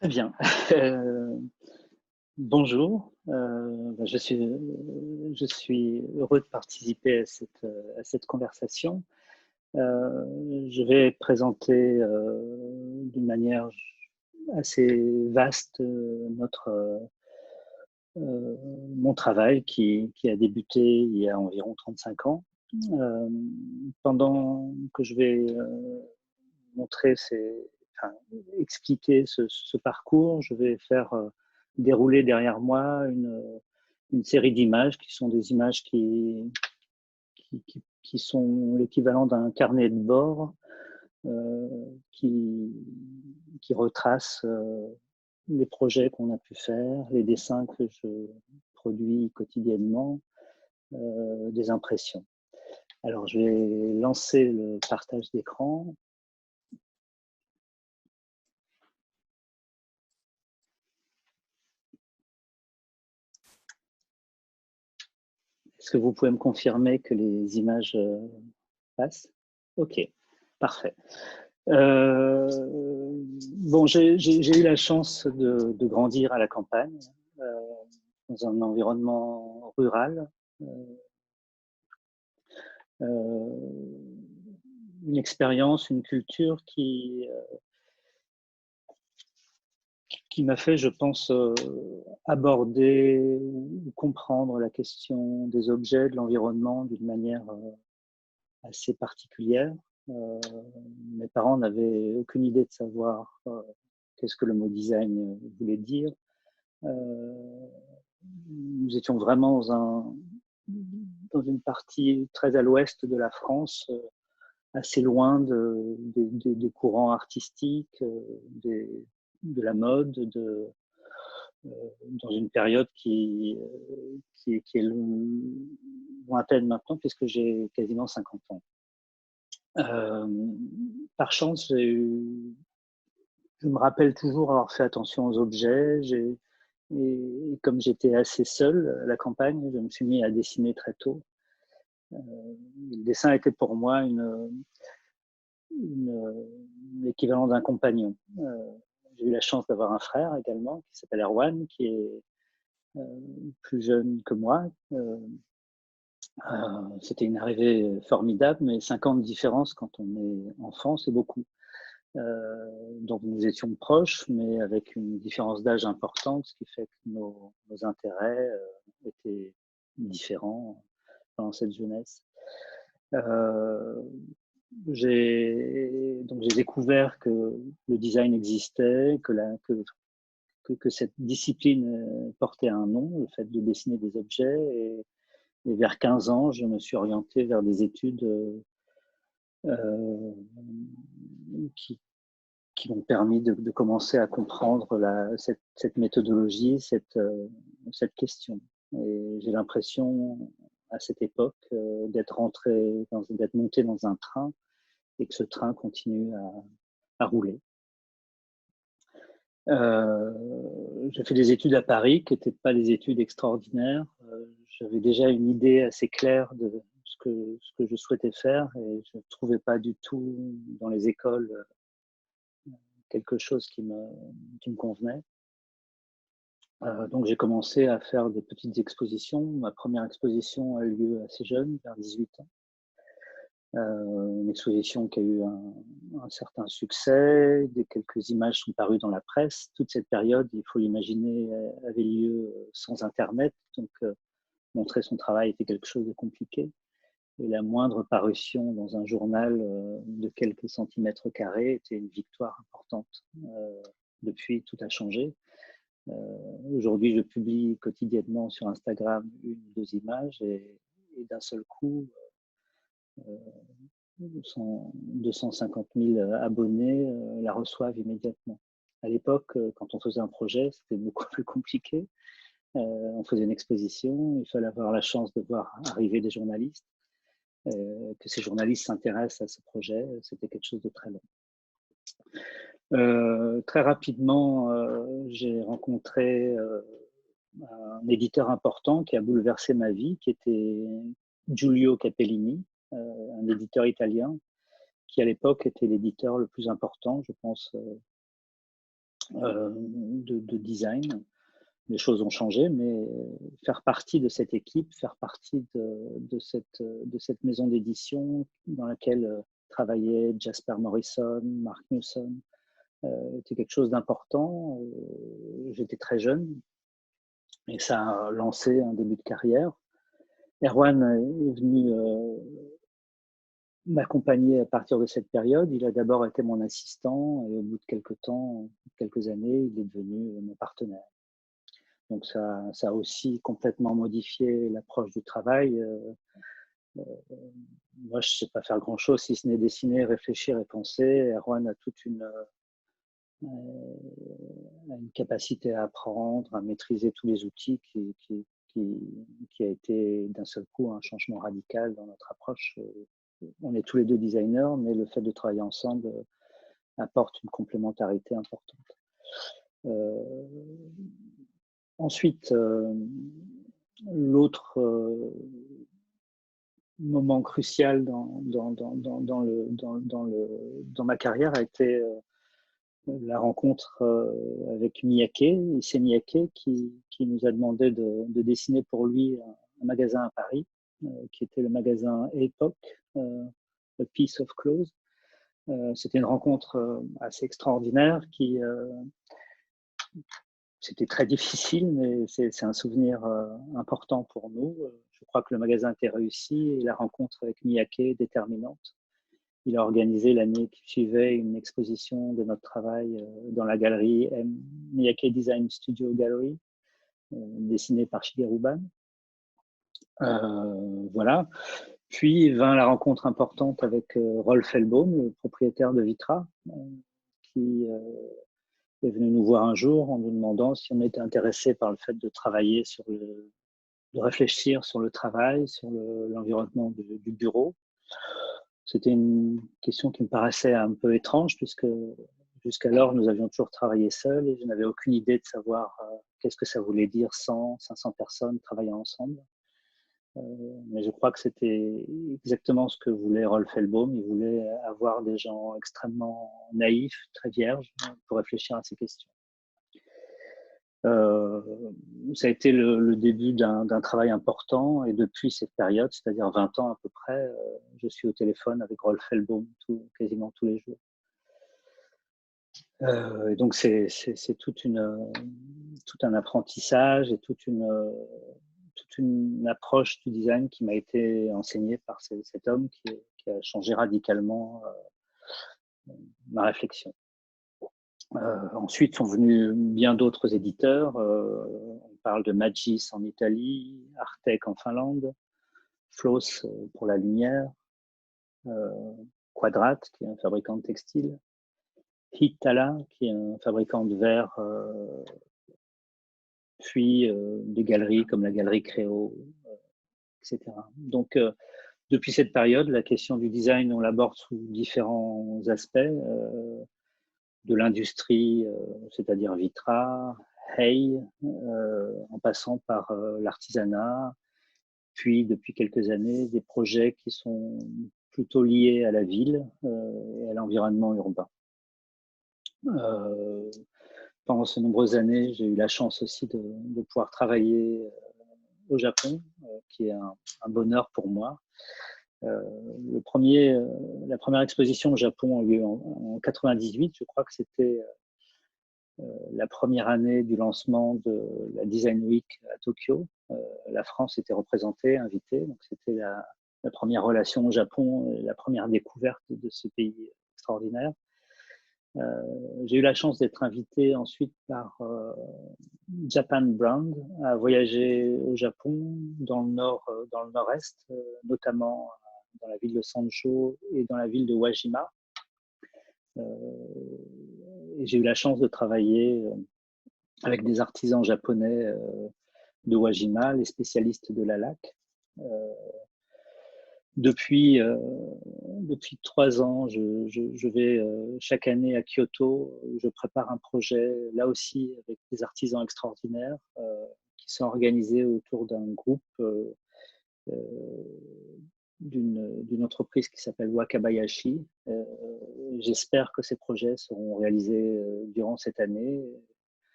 Très bien. Bonjour, je suis heureux de participer à cette conversation. Je vais présenter d'une manière assez vaste mon travail qui a débuté il y a environ 35 ans. Euh, Pendant que je vais montrer enfin, expliquer ce parcours, je vais faire dérouler derrière moi une série d'images qui sont des images qui sont l'équivalent d'un carnet de bord euh, qui, qui retrace les projets qu'on a pu faire, les dessins que je produis quotidiennement, des impressions. Alors, je vais lancer le partage d'écran. Est-ce que vous pouvez me confirmer que les images passent? Ok, parfait. Bon, j'ai eu la chance de grandir à la campagne, euh, dans un environnement rural. Euh, une expérience, une culture qui m'a fait, je pense, aborder ou comprendre la question des objets, de l'environnement d'une manière assez particulière. Euh, Mes parents n'avaient aucune idée de savoir qu'est-ce que le mot design voulait dire. Euh, Nous étions vraiment dans une partie très à l'ouest de la France, assez loin des courants artistiques, de la mode, dans une période qui est lointaine maintenant, puisque j'ai quasiment 50 ans. Euh, Par chance, je me rappelle toujours avoir fait attention aux objets. Et comme j'étais assez seul à la campagne, je me suis mis à dessiner très tôt. Le dessin était pour moi l'équivalent d'un compagnon. J'ai eu la chance d'avoir un frère également qui s'appelle Erwan, qui est euh, plus jeune que moi. C'était une arrivée formidable, mais 5 ans de différence quand on est enfant, c'est beaucoup. Donc nous étions proches, mais avec une différence d'âge importante, ce qui fait que nos intérêts étaient différents pendant cette jeunesse. Euh, j'ai découvert que le design existait, que cette discipline portait un nom, le fait de dessiner des objets. Et vers 15 ans, je me suis orienté vers des études euh, qui, qui m'ont permis de commencer à comprendre cette méthodologie, cette question. Et j'ai l'impression, à cette époque, d'être monté dans un train et que ce train continue à rouler. J'ai fait des études à Paris qui n'étaient pas des études extraordinaires. J'avais déjà une idée assez claire de ce que je souhaitais faire et je ne trouvais pas du tout dans les écoles quelque chose qui me convenait. Donc j'ai commencé à faire des petites expositions. Ma première exposition a eu lieu assez jeune, vers 18 ans. Une exposition qui a eu un certain succès. Quelques images sont parues dans la presse. Toute cette période, il faut l'imaginer, avait lieu sans Internet. Donc montrer son travail était quelque chose de compliqué. Et la moindre parution dans un journal de quelques centimètres carrés était une victoire importante. Depuis, tout a changé. Aujourd'hui, je publie quotidiennement sur Instagram 1 ou 2 images et d'un seul coup, 250 000 abonnés la reçoivent immédiatement. À l'époque, quand on faisait un projet, c'était beaucoup plus compliqué. On faisait une exposition, il fallait avoir la chance de voir arriver des journalistes, que ces journalistes s'intéressent à ce projet, c'était quelque chose de très long. Très rapidement, j'ai rencontré un éditeur important qui a bouleversé ma vie, qui était Giulio Capellini, un éditeur italien, qui à l'époque était l'éditeur le plus important, je pense, de design. Les choses ont changé, mais faire partie de cette équipe, faire partie de cette maison d'édition dans laquelle travaillaient Jasper Morrison, Mark Newson, était quelque chose d'important. J'étais très jeune et ça a lancé un début de carrière. Erwan est venu m'accompagner à partir de cette période. Il a d'abord été mon assistant et au bout de quelques années, il est devenu mon partenaire. Donc ça a aussi complètement modifié l'approche du travail. Moi, je ne sais pas faire grand-chose si ce n'est dessiner, réfléchir et penser. Erwan a toute une capacité à apprendre, à maîtriser tous les outils qui a été d'un seul coup un changement radical dans notre approche. On est tous les deux designers, mais le fait de travailler ensemble apporte une complémentarité importante. Ensuite, l'autre moment crucial dans ma carrière a été la rencontre avec Miyake, Issey Miyake, qui nous a demandé de dessiner pour lui un magasin à Paris, qui était le magasin Epoch, A Piece of Clothes. C'était une rencontre assez extraordinaire c'était très difficile, mais c'est un souvenir important pour nous. Je crois que le magasin était réussi et la rencontre avec Miyake déterminante. Il a organisé l'année qui suivait une exposition de notre travail dans la galerie Miyake Design Studio Gallery, dessinée par Shigeru Ban. Voilà. Puis vint la rencontre importante avec Rolf Hellbaum, le propriétaire de Vitra, qui est venu nous voir un jour en nous demandant si on était intéressé par le fait de travailler de réfléchir sur le travail, sur l'environnement du bureau. C'était une question qui me paraissait un peu étrange puisque jusqu'alors nous avions toujours travaillé seuls et je n'avais aucune idée de savoir qu'est-ce que ça voulait dire 100, 500 personnes travaillant ensemble. Mais je crois que c'était exactement ce que voulait Rolf Hellbaum. Il voulait avoir des gens extrêmement naïfs, très vierges, pour réfléchir à ces questions. Ça a été le début d'un travail important et depuis cette période, c'est-à-dire 20 ans à peu près, je suis au téléphone avec Rolf Hellbaum quasiment tous les jours. Et donc c'est tout un apprentissage et toute une approche du design qui m'a été enseignée par cet homme qui a changé radicalement ma réflexion. Ensuite sont venus bien d'autres éditeurs. On parle de Magis en Italie, Artec en Finlande, Floss pour la lumière, Quadrat qui est un fabricant de textiles, Hitala qui est un fabricant de verre, puis des galeries comme la galerie Créo, etc. Donc depuis cette période, la question du design, on l'aborde sous différents aspects, de l'industrie, c'est-à-dire Vitra, Hay, en passant par l'artisanat, puis depuis quelques années, des projets qui sont plutôt liés à la ville et à l'environnement urbain. Pendant ces nombreuses années, j'ai eu la chance aussi de pouvoir travailler au Japon, qui est un bonheur pour moi. La première exposition au Japon a eu lieu en 98. Je crois que c'était la première année du lancement de la Design Week à Tokyo. La France était représentée, invitée. Donc c'était la première relation au Japon, et la première découverte de ce pays extraordinaire. J'ai eu la chance d'être invité ensuite par Japan Brand à voyager au Japon, dans le nord-est, notamment dans la ville de Sanjo et dans la ville de Wajima. Et j'ai eu la chance de travailler avec des artisans japonais de Wajima, les spécialistes de la laque. Depuis 3 ans, je vais chaque année à Kyoto, où je prépare un projet, là aussi avec des artisans extraordinaires qui sont organisés autour d'un groupe d'une entreprise qui s'appelle Wakabayashi. j'espère que ces projets seront réalisés durant cette année.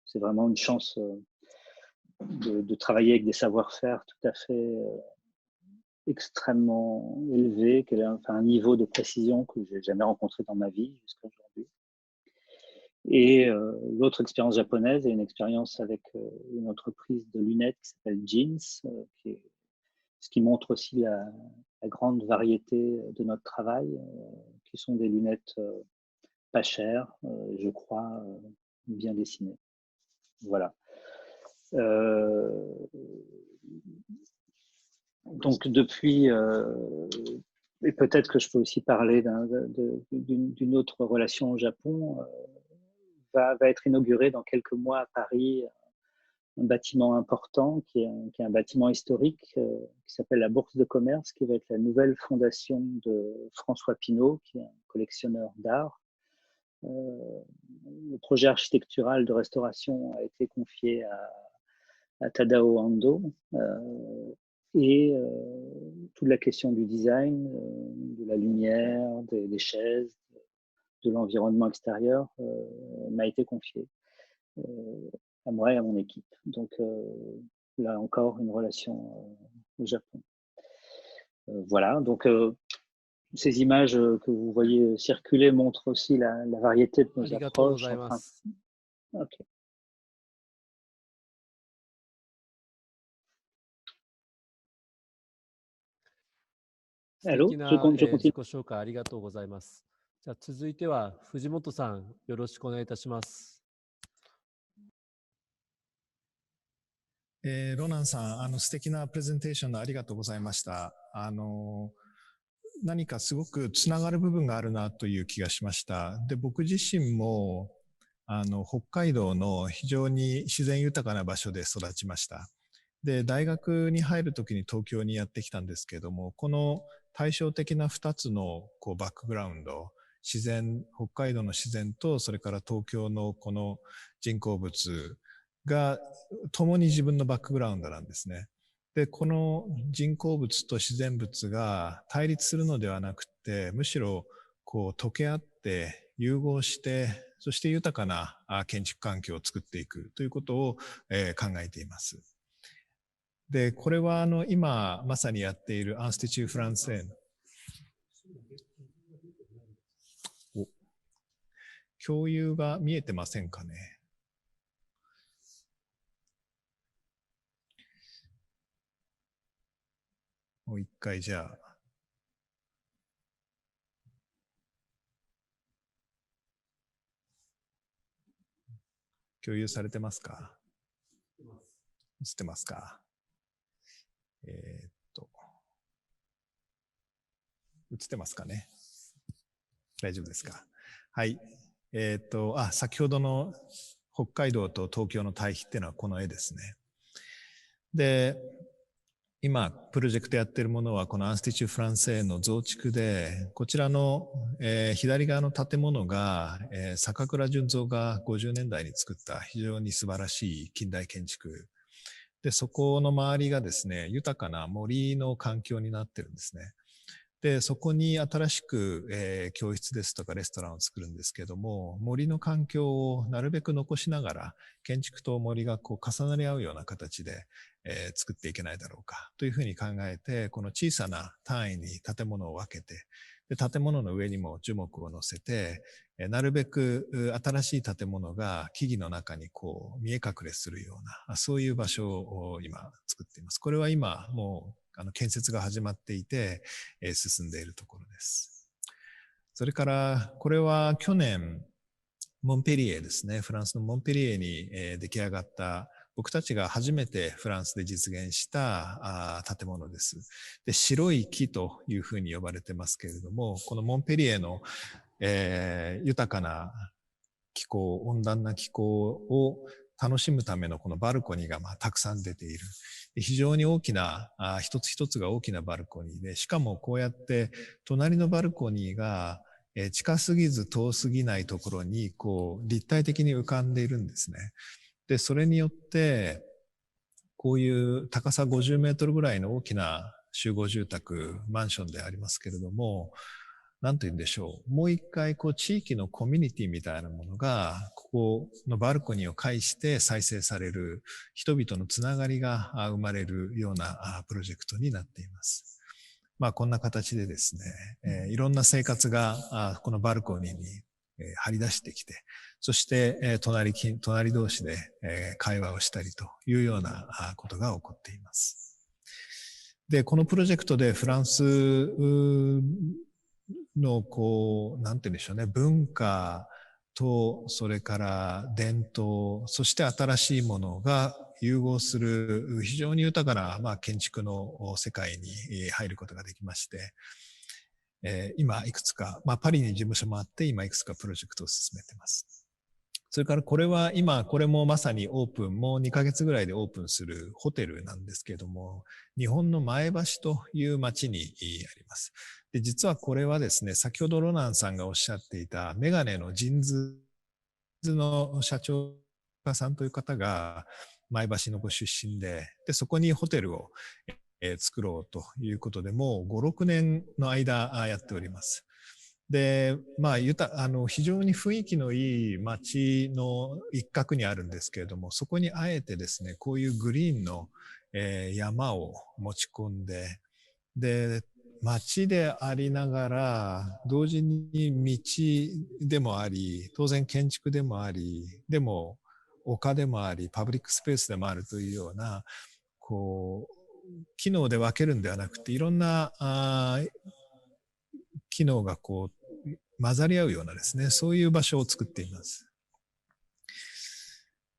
C'est vraiment une chance de travailler avec des savoir-faire tout à fait extrêmement élevé, qu'elle a un niveau de précision que j'ai jamais rencontré dans ma vie jusqu'à aujourd'hui. Et l'autre expérience japonaise est une expérience avec une entreprise de lunettes qui s'appelle Jeans, ce qui montre aussi la grande variété de notre travail, qui sont des lunettes pas chères, je crois, bien dessinées. Voilà. Donc depuis, et peut-être que je peux aussi parler d'une autre relation au Japon, va être inauguré dans quelques mois à Paris un bâtiment important qui est un bâtiment historique qui s'appelle la Bourse de commerce, qui va être la nouvelle fondation de François Pinault, qui est un collectionneur d'art. Le projet architectural de restauration a été confié à Tadao Ando, et toute la question du design, de la lumière, des chaises, de l'environnement extérieur m'a été confiée à moi et à mon équipe. Donc là encore, une relation au Japon. Voilà, donc ces images que vous voyez circuler montrent aussi la variété de nos approches. Okay. Allô, je continue. 自己紹介ありがとうございます。じゃあ続いては藤本さん、よろしくお願いいたします。ロナンさん、素敵なプレゼンテーションありがとうございました。何かすごくつながる部分があるなという気がしました。で、僕自身も、北海道の非常に自然豊かな場所で育ちました。で、大学に入るときに東京にやってきたんですけれども、この対照的な2つのバックグラウンド、北海道の自然と、それから東京のこの人工物が共に自分のバックグラウンドなんですね。で、この人工物と自然物が対立するのではなくて、むしろ溶け合って融合して、そして豊かな建築環境を作っていくということを考えています。で、これは今まさにやっているアンスティチュー・フランセーの共有が見えてませんかね。もう一回じゃあ。共有されてますか？映ってますか？映ってますかね？大丈夫ですか？はい。先ほどの北海道と東京の対比っていうのはこの絵ですね。で、今、プロジェクトやっているものはこのアンスティチュ・フランセの増築で、こちらの、左側の建物が、坂倉順三が50年代に作った非常に素晴らしい近代建築。で、そこの周りがですね、豊かな森の環境になってるんですね。で、そこに新しく、教室ですとかレストランを作るんですけども、森の環境をなるべく残しながら、建築と森が重なり合うような形で、作っていけないだろうかというふうに考えて、この小さな単位に建物を分けて、で建物の上にも樹木を乗せて、なるべく新しい建物が木々の中に見え隠れするような、そういう場所を今作っています。これは今もう建設が始まっていて、進んでいるところです。それから、これは去年、モンペリエですね。フランスのモンペリエに出来上がった僕たちが初めてフランスで実現した建物です。で、白い木というふうに呼ばれてますけれども、このモンペリエの、豊かな気候、温暖な気候を楽しむためのこのバルコニーがたくさん出ている。非常に大きな、一つ一つが大きなバルコニーで、しかもこうやって隣のバルコニーが近すぎず遠すぎないところに立体的に浮かんでいるんですね。で、それによって、こういう高さ50メートルぐらいの大きな集合住宅、マンションでありますけれども、なんと言うんでしょう。もう一回、地域のコミュニティみたいなものが、ここのバルコニーを介して再生される、人々のつながりが生まれるようなプロジェクトになっています。こんな形でですね、いろんな生活がこのバルコニーに張り出してきて、そして隣同士で会話をしたりというようなことが起こっています。で、このプロジェクトでフランスのなんて言うんでしょうね、文化と、それから伝統、そして新しいものが融合する非常に豊かな、建築の世界に入ることができまして、今いくつか、パリに事務所もあって今いくつかプロジェクトを進めています。それからこれは今これもまさにオープン、もう2ヶ月ぐらいでオープンするホテルなんですけれども、日本の前橋という町にあります。で、実はこれはですね、先ほどロナンさんがおっしゃっていたメガネのジンズの社長さんという方が前橋のご出身で、そこにホテルを作ろうということで、もう5、6年の間やっております。で、非常に雰囲気のいい街の一角にあるんですけれども、そこにあえてですね、こういうグリーンの山を持ち込んで、で、街でありながら、同時に道でもあり、当然建築でもあり、でも丘でもあり、パブリックスペースでもあるというような、機能で分けるんではなくて、いろんな機能が混ざり合うようなですね、そういう場所を作っています。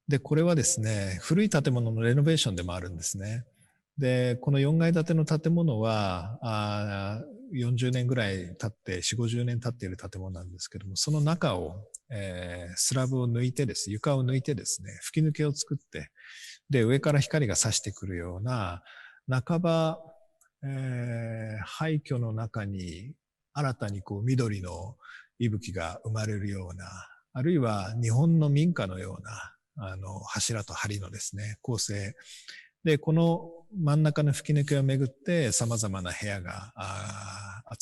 で、これはですね、古い建物のレノベーションでもあるんですね。で、この4階建ての建物は、40年ぐらい経って、4、50年経っている建物なんですけども、その中を、スラブを抜いてですね、床を抜いてですね、吹き抜けを作って、で、上から光が差してくるような、半ば、廃墟の中に新たに緑の息吹が生まれるような、あるいは日本の民家のような、柱と梁のですね、構成。で、この真ん中の吹き抜けをめぐって様々な部屋が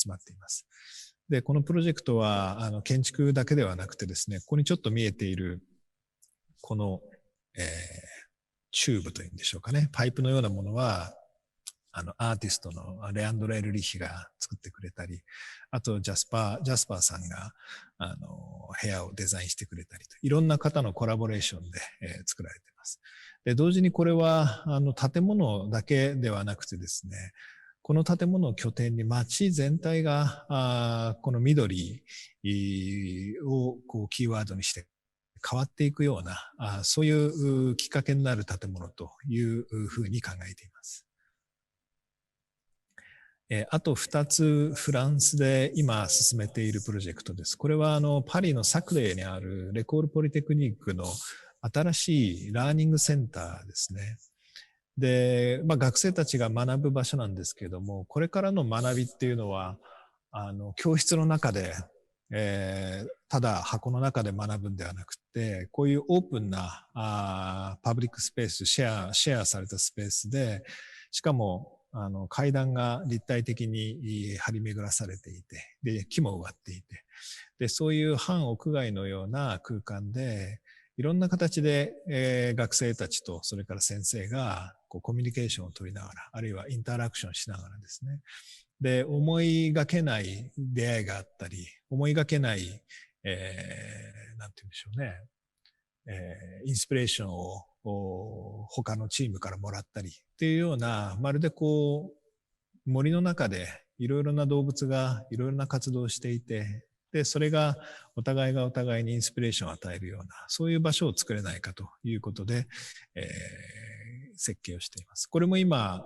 集まっています。で、このプロジェクトは、建築だけではなくてですね、ここにちょっと見えている、この、チューブというんでしょうかね、パイプのようなものは、アーティストのレアンドレ・エルリッヒが作ってくれたり、あとジャスパーさんが、部屋をデザインしてくれたりと、いろんな方のコラボレーションで、作られています。で、同時にこれは、建物だけではなくてですね、この建物を拠点に街全体が、この緑をキーワードにして変わっていくような、そういうきっかけになる建物というふうに考えています。あと2つフランスで今進めているプロジェクトです。これはパリのサクレーにあるレコールポリテクニックの新しいラーニングセンターですね。で、学生たちが学ぶ場所なんですけれども、これからの学びっていうのは、教室の中で、ただ箱の中で学ぶんではなくて、こういうオープンなパブリックスペース、シェアされたスペースで、しかも階段が立体的に張り巡らされていて、で、木も植わっていて、で、そういう半屋外のような空間で、いろんな形で、学生たちとそれから先生がコミュニケーションを取りながら、あるいはインタラクションしながらですね。で、思いがけない出会いがあったり、思いがけない、なんて言うんでしょうね、インスピレーションを他のチームからもらったりっていうような、まるで森の中でいろいろな動物がいろいろな活動をしていて、で、それがお互いがお互いにインスピレーションを与えるような、そういう場所を作れないかということで、設計をしています。これも今、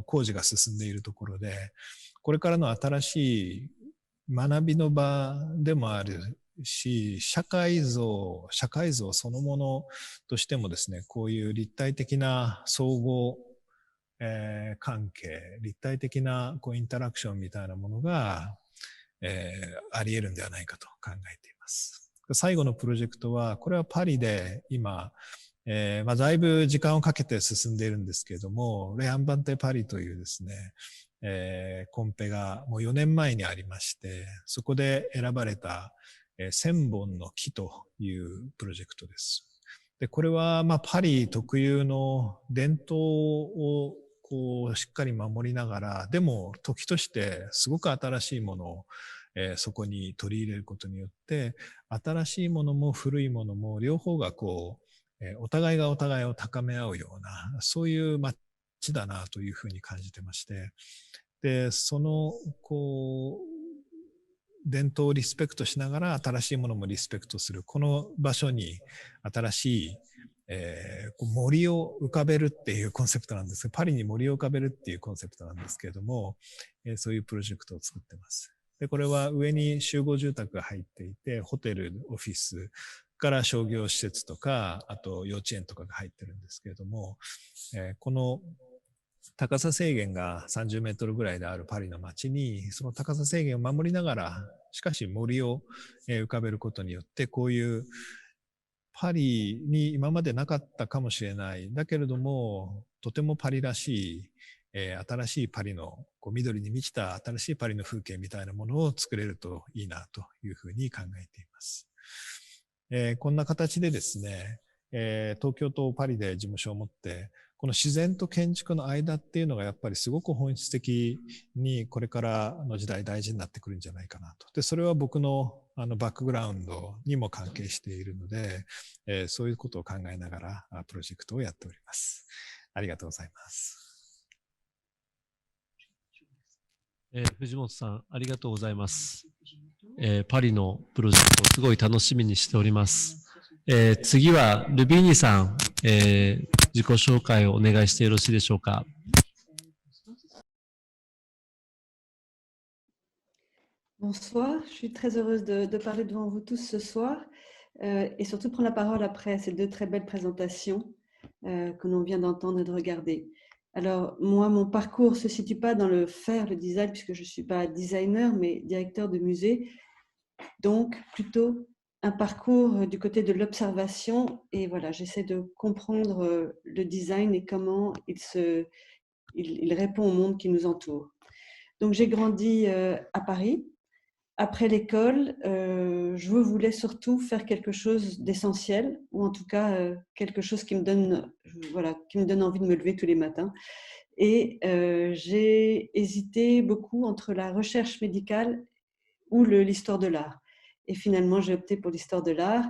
工事が進んでいるところで、これからの新しい学びの場でもあるし、社会像そのものとしてもですね、こういう立体的な総合、関係、立体的なインタラクションみたいなものが、あり得るんではないかと考えています。最後のプロジェクトは、これはパリで今、だいぶ時間をかけて進んでいるんですけれども、レアンバンテパリというですね、コンペがもう4年前にありまして、そこで選ばれた、1000本の木というプロジェクトです。で、これはパリ特有の伝統をこうしっかり守りながら、でも時としてすごく新しいものを、そこに取り入れることによって、新しいものも古いものも両方がこう、お互いがお互いを高め合うような、そういう街だなというふうに感じてまして、で、そのこう伝統をリスペクトしながら新しいものもリスペクトするこの場所に新しい、森を浮かべるっていうコンセプトなんですが、パリに森を浮かべるっていうコンセプトなんですけれども、そういうプロジェクトを作ってます。で、これは上に集合住宅が入っていて、ホテル、オフィスから商業施設とか、あと幼稚園とかが入ってるんですけれども、この高さ制限が30メートルぐらいであるパリの街に、その高さ制限を守りながら、しかし森を浮かべることによって、こういうパリに今までなかったかもしれない。だけれども、とてもパリらしい、新しいパリのこう緑に満ちた新しいパリの風景みたいなものを作れるといいなというふうに考えています。こんな形でですね、東京とパリで事務所を持って、この自然と建築の間っていうのがやっぱりすごく本質的にこれからの時代大事になってくるんじゃないかなと。で、それは僕のバックグラウンドにも関係しているので、そういうことを考えながらプロジェクトをやっております。ありがとうございます。藤本さん、ありがとうございます。パリのプロジェクト、すごい楽しみにしております。次はルビーニさん、自己紹介をお願いしてよろしいでしょうか。Bonsoir, je suis très heureuse de parler devant vous tous ce soir et surtout prendre la parole après ces deux très belles présentations que l'on vient d'entendre et de regarder. Alors moi, mon parcours ne se situe pas dans le design puisque je ne suis pas designer mais directeur de musée, donc plutôt un parcours du côté de l'observation et voilà, j'essaie de comprendre le design et comment il répond au monde qui nous entoure. Donc j'ai grandi à Paris. Après l'école, je voulais surtout faire quelque chose d'essentiel, ou en tout cas quelque chose qui me donne, qui me donne envie de me lever tous les matins. Et j'ai hésité beaucoup entre la recherche médicale ou l'histoire de l'art. Et finalement, j'ai opté pour l'histoire de l'art,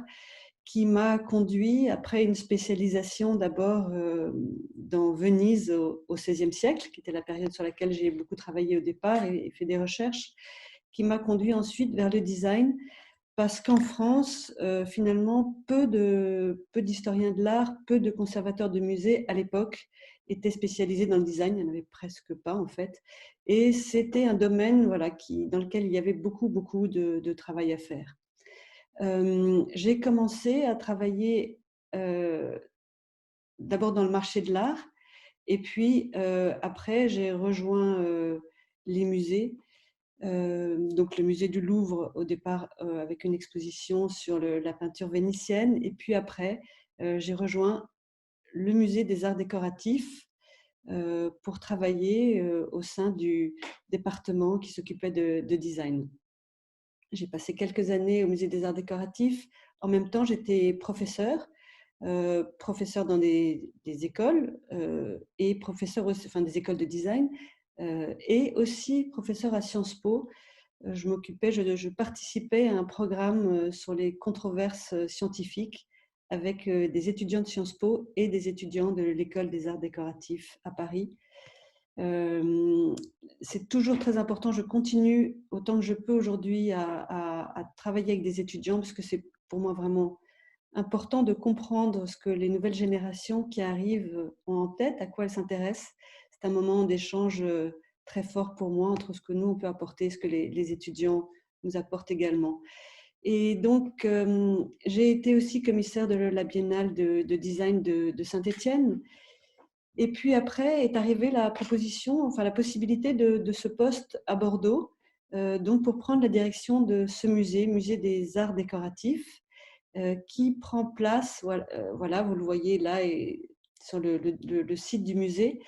qui m'a conduit, après une spécialisation d'abord dans Venise au XVIe siècle, qui était la période sur laquelle j'ai beaucoup travaillé au départ et fait des recherches, qui m'a conduit ensuite vers le design, parce qu'en France, finalement, peu d'historiens de l'art, peu de conservateurs de musées à l'époque étaient spécialisés dans le design, il n'y en avait presque pas en fait, et c'était un domaine dans lequel il y avait beaucoup de travail à faire. J'ai commencé à travailler d'abord dans le marché de l'art, et puis après j'ai rejoint les musées. Donc le musée du Louvre au départ avec une exposition sur la peinture vénitienne, et puis après j'ai rejoint le musée des arts décoratifs pour travailler au sein du département qui s'occupait de design. J'ai passé quelques années au musée des arts décoratifs. En même temps, j'étais professeur dans des écoles et professeur aussi, enfin des écoles de design et aussi professeur à Sciences Po. Je participais à un programme sur les controverses scientifiques avec des étudiants de Sciences Po et des étudiants de l'école des arts décoratifs à Paris. C'est toujours très important, je continue autant que je peux aujourd'hui à travailler avec des étudiants parce que c'est pour moi vraiment important de comprendre ce que les nouvelles générations qui arrivent ont en tête, à quoi elles s'intéressent. C'est un moment d'échange très fort pour moi entre ce que nous on peut apporter et ce que les étudiants nous apportent également. Et donc j'ai été aussi commissaire de la Biennale de design de Saint-Étienne. Et puis après est arrivée la possibilité de ce poste à Bordeaux, donc pour prendre la direction de ce musée des arts décoratifs, qui prend place, voilà, vous le voyez là et sur le site du musée,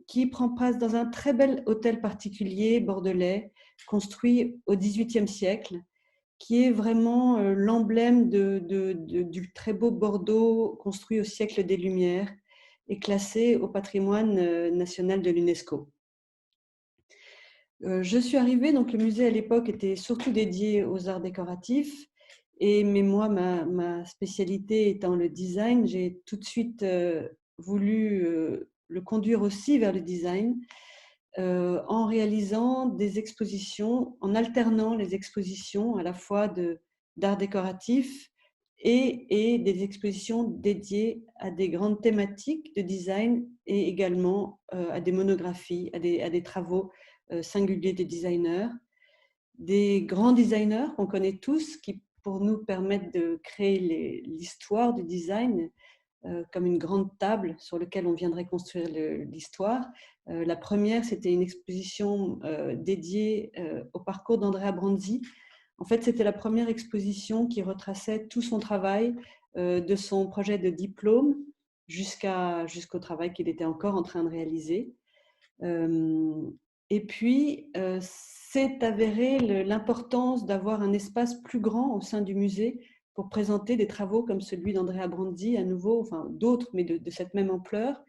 qui prend place dans un très bel hôtel particulier bordelais, construit au XVIIIe siècle, qui est vraiment l'emblème du très beau Bordeaux construit au siècle des Lumières et classé au patrimoine national de l'UNESCO. Je suis arrivée, donc le musée à l'époque était surtout dédié aux arts décoratifs, mais moi, ma spécialité étant le design, j'ai tout de suite voulu le conduire aussi vers le design en réalisant des expositions, en alternant les expositions à la fois d'art décoratif et des expositions dédiées à des grandes thématiques de design et également à des monographies, à des travaux singuliers des designers, des grands designers qu'on connaît tous qui pour nous permettent de créer l'histoire du design comme une grande table sur laquelle on viendrait construire l'histoire. La première, c'était une exposition dédiée au parcours d'Andrea Branzi. En fait, c'était la première exposition qui retraçait tout son travail, de son projet de diplôme jusqu'au travail qu'il était encore en train de réaliser. Et puis, c'est avéré l'importance d'avoir un espace plus grand au sein du musée pour présenter des travaux comme celui d'Andrea Branzi, à nouveau, enfin d'autres, mais de cette même ampleur.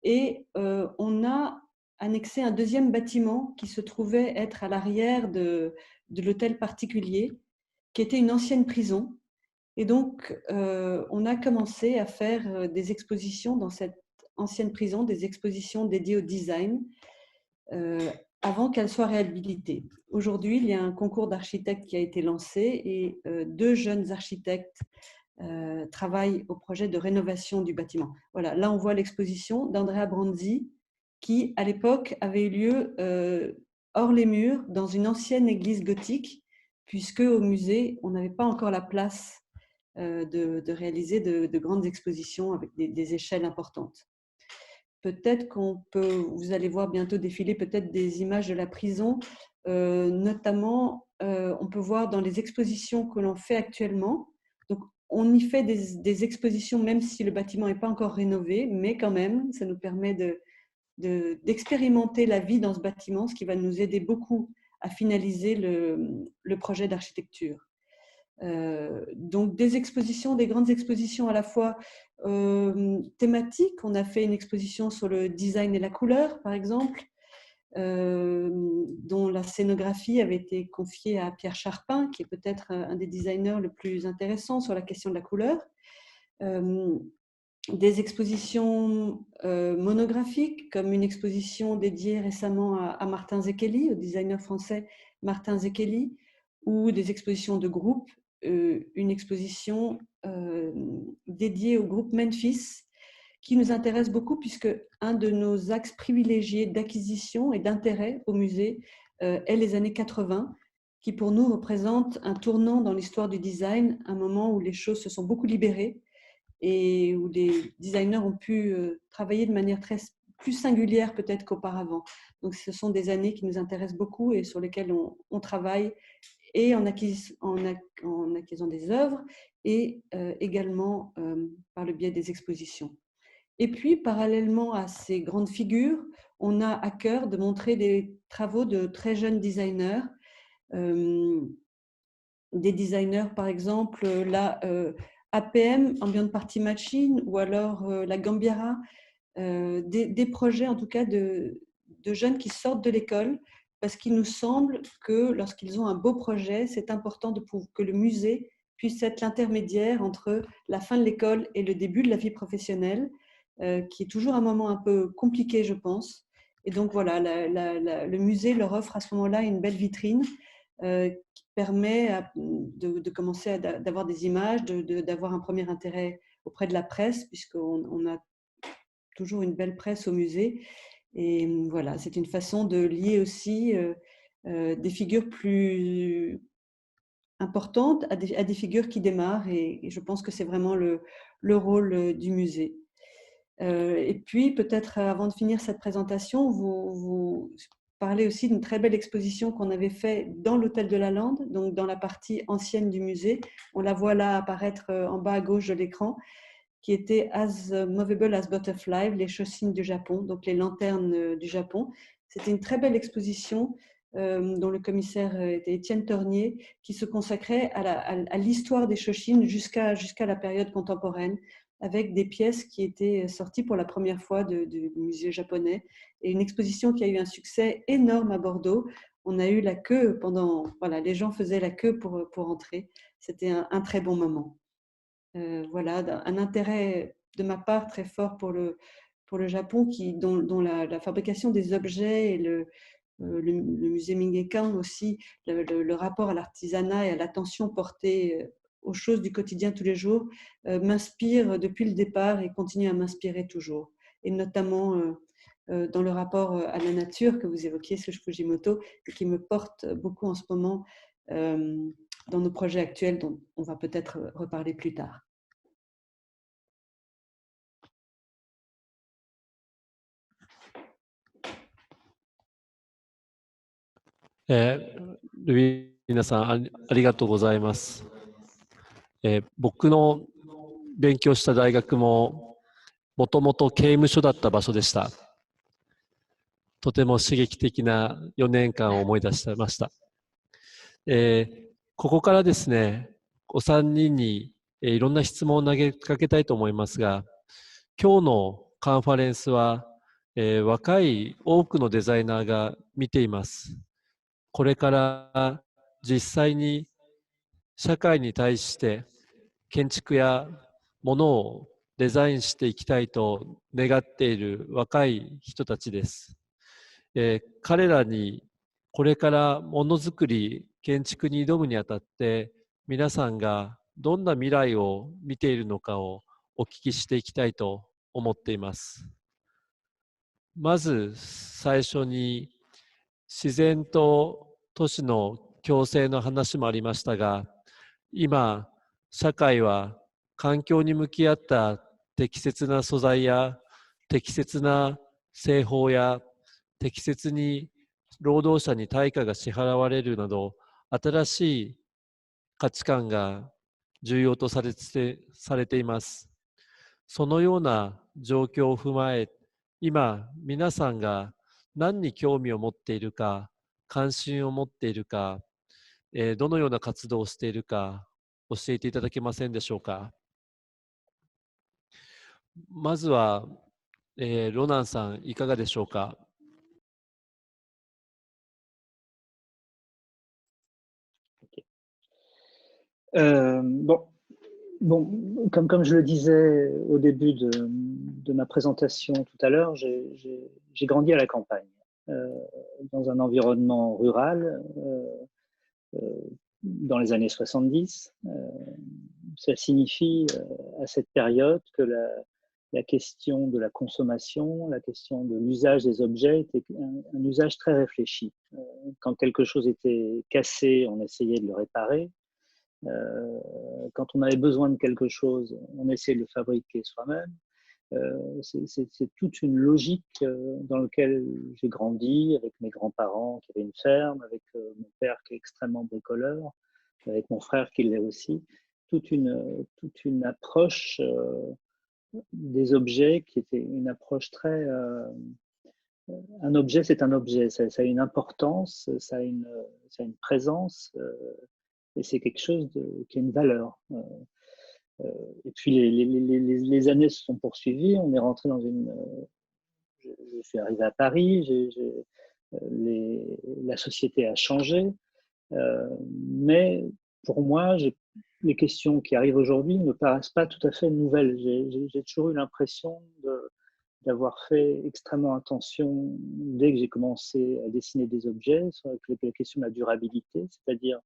Et on a annexé un deuxième bâtiment qui se trouvait être à l'arrière de l'hôtel particulier, qui était une ancienne prison. Et donc, on a commencé à faire des expositions dans cette ancienne prison, des expositions dédiées au design, avant qu'elle soit réhabilitée. Aujourd'hui, il y a un concours d'architectes qui a été lancé et 2 jeunes architectes travaillent au projet de rénovation du bâtiment. Voilà, là on voit l'exposition d'Andrea Branzi qui, à l'époque, avait eu lieu hors les murs, dans une ancienne église gothique, puisque au musée, on n'avait pas encore la place de réaliser de grandes expositions avec des échelles importantes. Peut-être vous allez voir bientôt défiler peut-être des images de la prison, notamment on peut voir dans les expositions que l'on fait actuellement. Donc on y fait des expositions même si le bâtiment n'est pas encore rénové, mais quand même ça nous permet d'expérimenter la vie dans ce bâtiment, ce qui va nous aider beaucoup à finaliser le projet d'architecture. Donc des expositions, des grandes expositions à la fois thématiques. On a fait une exposition sur le design et la couleur, par exemple, dont la scénographie avait été confiée à Pierre Charpin, qui est peut-être un des designers le plus intéressant sur la question de la couleur. Des expositions monographiques, comme une exposition dédiée récemment à Martin Zekeli, au designer français Martin Zekeli, ou des expositions de groupe, une exposition dédiée au groupe Memphis, qui nous intéresse beaucoup puisque un de nos axes privilégiés d'acquisition et d'intérêt au musée est les années 80, qui pour nous représente un tournant dans l'histoire du design, un moment où les choses se sont beaucoup libérées et où les designers ont pu travailler de manière plus singulière peut-être qu'auparavant. Donc ce sont des années qui nous intéressent beaucoup et sur lesquelles on travaille et en acquisant des œuvres et également par le biais des expositions. Et puis, parallèlement à ces grandes figures, on a à cœur de montrer des travaux de très jeunes designers. Des designers, par exemple, la APM, Ambient Party Machine, ou alors la Gambiara, des projets en tout cas de jeunes qui sortent de l'école, parce qu'il nous semble que lorsqu'ils ont un beau projet, c'est important que le musée puisse être l'intermédiaire entre la fin de l'école et le début de la vie professionnelle, qui est toujours un moment un peu compliqué, je pense. Et donc voilà, le musée leur offre à ce moment-là une belle vitrine qui permet de commencer d'avoir des images, d'avoir un premier intérêt auprès de la presse, puisqu'on a toujours une belle presse au musée. Et voilà, c'est une façon de lier aussi des figures plus importantes à des figures qui démarrent. Et je pense que c'est vraiment le rôle du musée. Et puis, peut-être avant de finir cette présentation, vous parlez aussi d'une très belle exposition qu'on avait faite dans l'Hôtel de la Lande, donc dans la partie ancienne du musée. On la voit là apparaître en bas à gauche de l'écran, qui était As Movable as Butterfly, les chaussines du Japon, donc les lanternes du Japon. C'était une très belle exposition dont le commissaire était Étienne Tornier, qui se consacrait à l'histoire des chaussines jusqu'à la période contemporaine, avec des pièces qui étaient sorties pour la première fois du musée japonais, et une exposition qui a eu un succès énorme à Bordeaux. On a eu la queue voilà, les gens faisaient la queue pour entrer. C'était un très bon moment. Voilà, un intérêt de ma part très fort pour le Japon, dont la fabrication des objets et le musée Mingekan aussi, le rapport à l'artisanat et à l'attention portée aux choses du quotidien tous les jours, m'inspire depuis le départ et continue à m'inspirer toujours. Et notamment dans le rapport à la nature que vous évoquiez, Sush Fujimoto, et qui me porte beaucoup en ce moment dans nos projets actuels dont on va peut-être reparler plus tard.ルビーナさんありがとうございます。僕の勉強した大学ももともと刑務所だった場所でした。とても刺激的な4年間を思い出してました。ここからですね、お三人にいろんな質問を投げかけたいと思いますが、今日のカンファレンスは、若い多くのデザイナーが見ています。これから実際に社会に対して建築やものをデザインしていきたいと願っている若い人たちです。彼らにこれからものづくり、建築に挑むにあたって皆さんがどんな未来を見ているのかをお聞きしていきたいと思っています。まず最初に自然と都市の共生の話もありましたが、今社会は環境に向き合った適切な素材や適切な製法や適切に労働者に対価が支払われるなど新しい価値観が重要とされています。そのような状況を踏まえ、今皆さんが何に興味を持っているか、関心を持っているか、どのような活動をしているか教えていただけませんでしょうか。まずは、ロナンさんいかがでしょうか。Bon, comme je le disais au début de ma présentation tout à l'heure, j'ai grandi à la campagne, dans un environnement rural, dans les années 70. Ça signifie à cette période que la question de la consommation, la question de l'usage des objets était un usage très réfléchi. Quand quelque chose était cassé, on essayait de le réparer. Quand on avait besoin de quelque chose, on essayait de le fabriquer soi-même. C'est toute une logique dans laquelle j'ai grandi avec mes grands-parents qui avaient une ferme, avec mon père qui est extrêmement bricoleur, avec mon frère qui l'est aussi. Toute une approche des objets qui était une approche très... un objet, c'est un objet, ça a une importance, ça a une présence, et c'est quelque chose qui a une valeur. Et puis les années se sont poursuivies, on est rentré dans une... je suis arrivé à Paris, la société a changé, mais pour moi, les questions qui arrivent aujourd'hui ne me paraissent pas tout à fait nouvelles. J'ai toujours eu l'impression d'avoir fait extrêmement attention dès que j'ai commencé à dessiner des objets sur la question de la durabilité, c'est-à-dire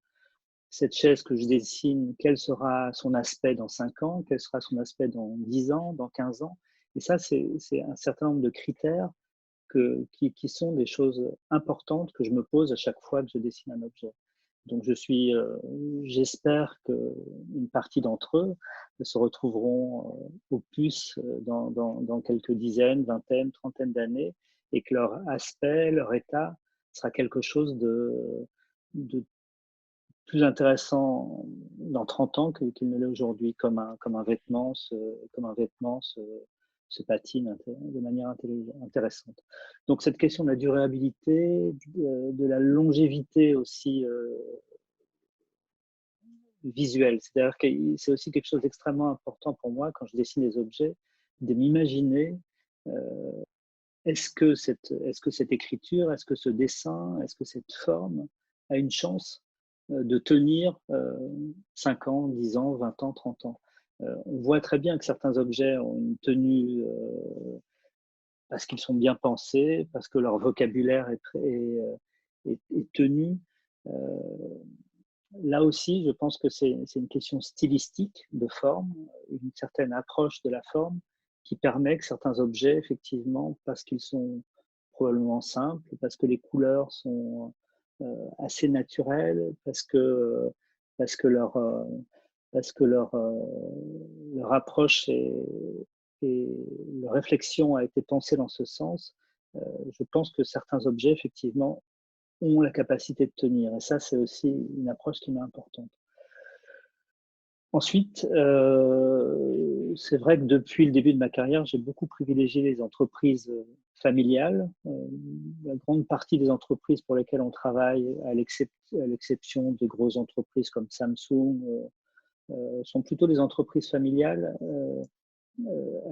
cette chaise que je dessine, quel sera son aspect dans 5 ans, quel sera son aspect dans 10 ans, dans 15 ans. Et ça, c'est un certain nombre de critères qui sont des choses importantes que je me pose à chaque fois que je dessine un objet. Donc, j'espère qu'une partie d'entre eux se retrouveront au puce dans quelques dizaines, vingtaines, trentaines d'années, et que leur aspect, leur état sera quelque chose de plus intéressant dans 30 ans qu'il ne l'est aujourd'hui, comme un vêtement se patine de manière intéressante. Donc cette question de la durabilité, de la longévité aussi visuelle, c'est-à-dire que c'est aussi quelque chose d'extrêmement important pour moi quand je dessine des objets, de m'imaginer est-ce que cette écriture, est-ce que ce dessin, est-ce que cette forme a une chance de tenir 5 ans, 10 ans, 20 ans, 30 ans. On voit très bien que certains objets ont une tenue parce qu'ils sont bien pensés, parce que leur vocabulaire est tenu. Là aussi, je pense que c'est une question stylistique de forme, une certaine approche de la forme qui permet que certains objets, effectivement, parce qu'ils sont probablement simples, parce que les couleurs sont assez naturelles, parce que leur approche et leur réflexion a été pensée dans ce sens, je pense que certains objets, effectivement, ont la capacité de tenir. Et ça, c'est aussi une approche qui m'est importante. Ensuite, c'est vrai que depuis le début de ma carrière, j'ai beaucoup privilégié les entreprises familiales. La grande partie des entreprises pour lesquelles on travaille, à l'exception de grosses entreprises comme Samsung, sont plutôt des entreprises familiales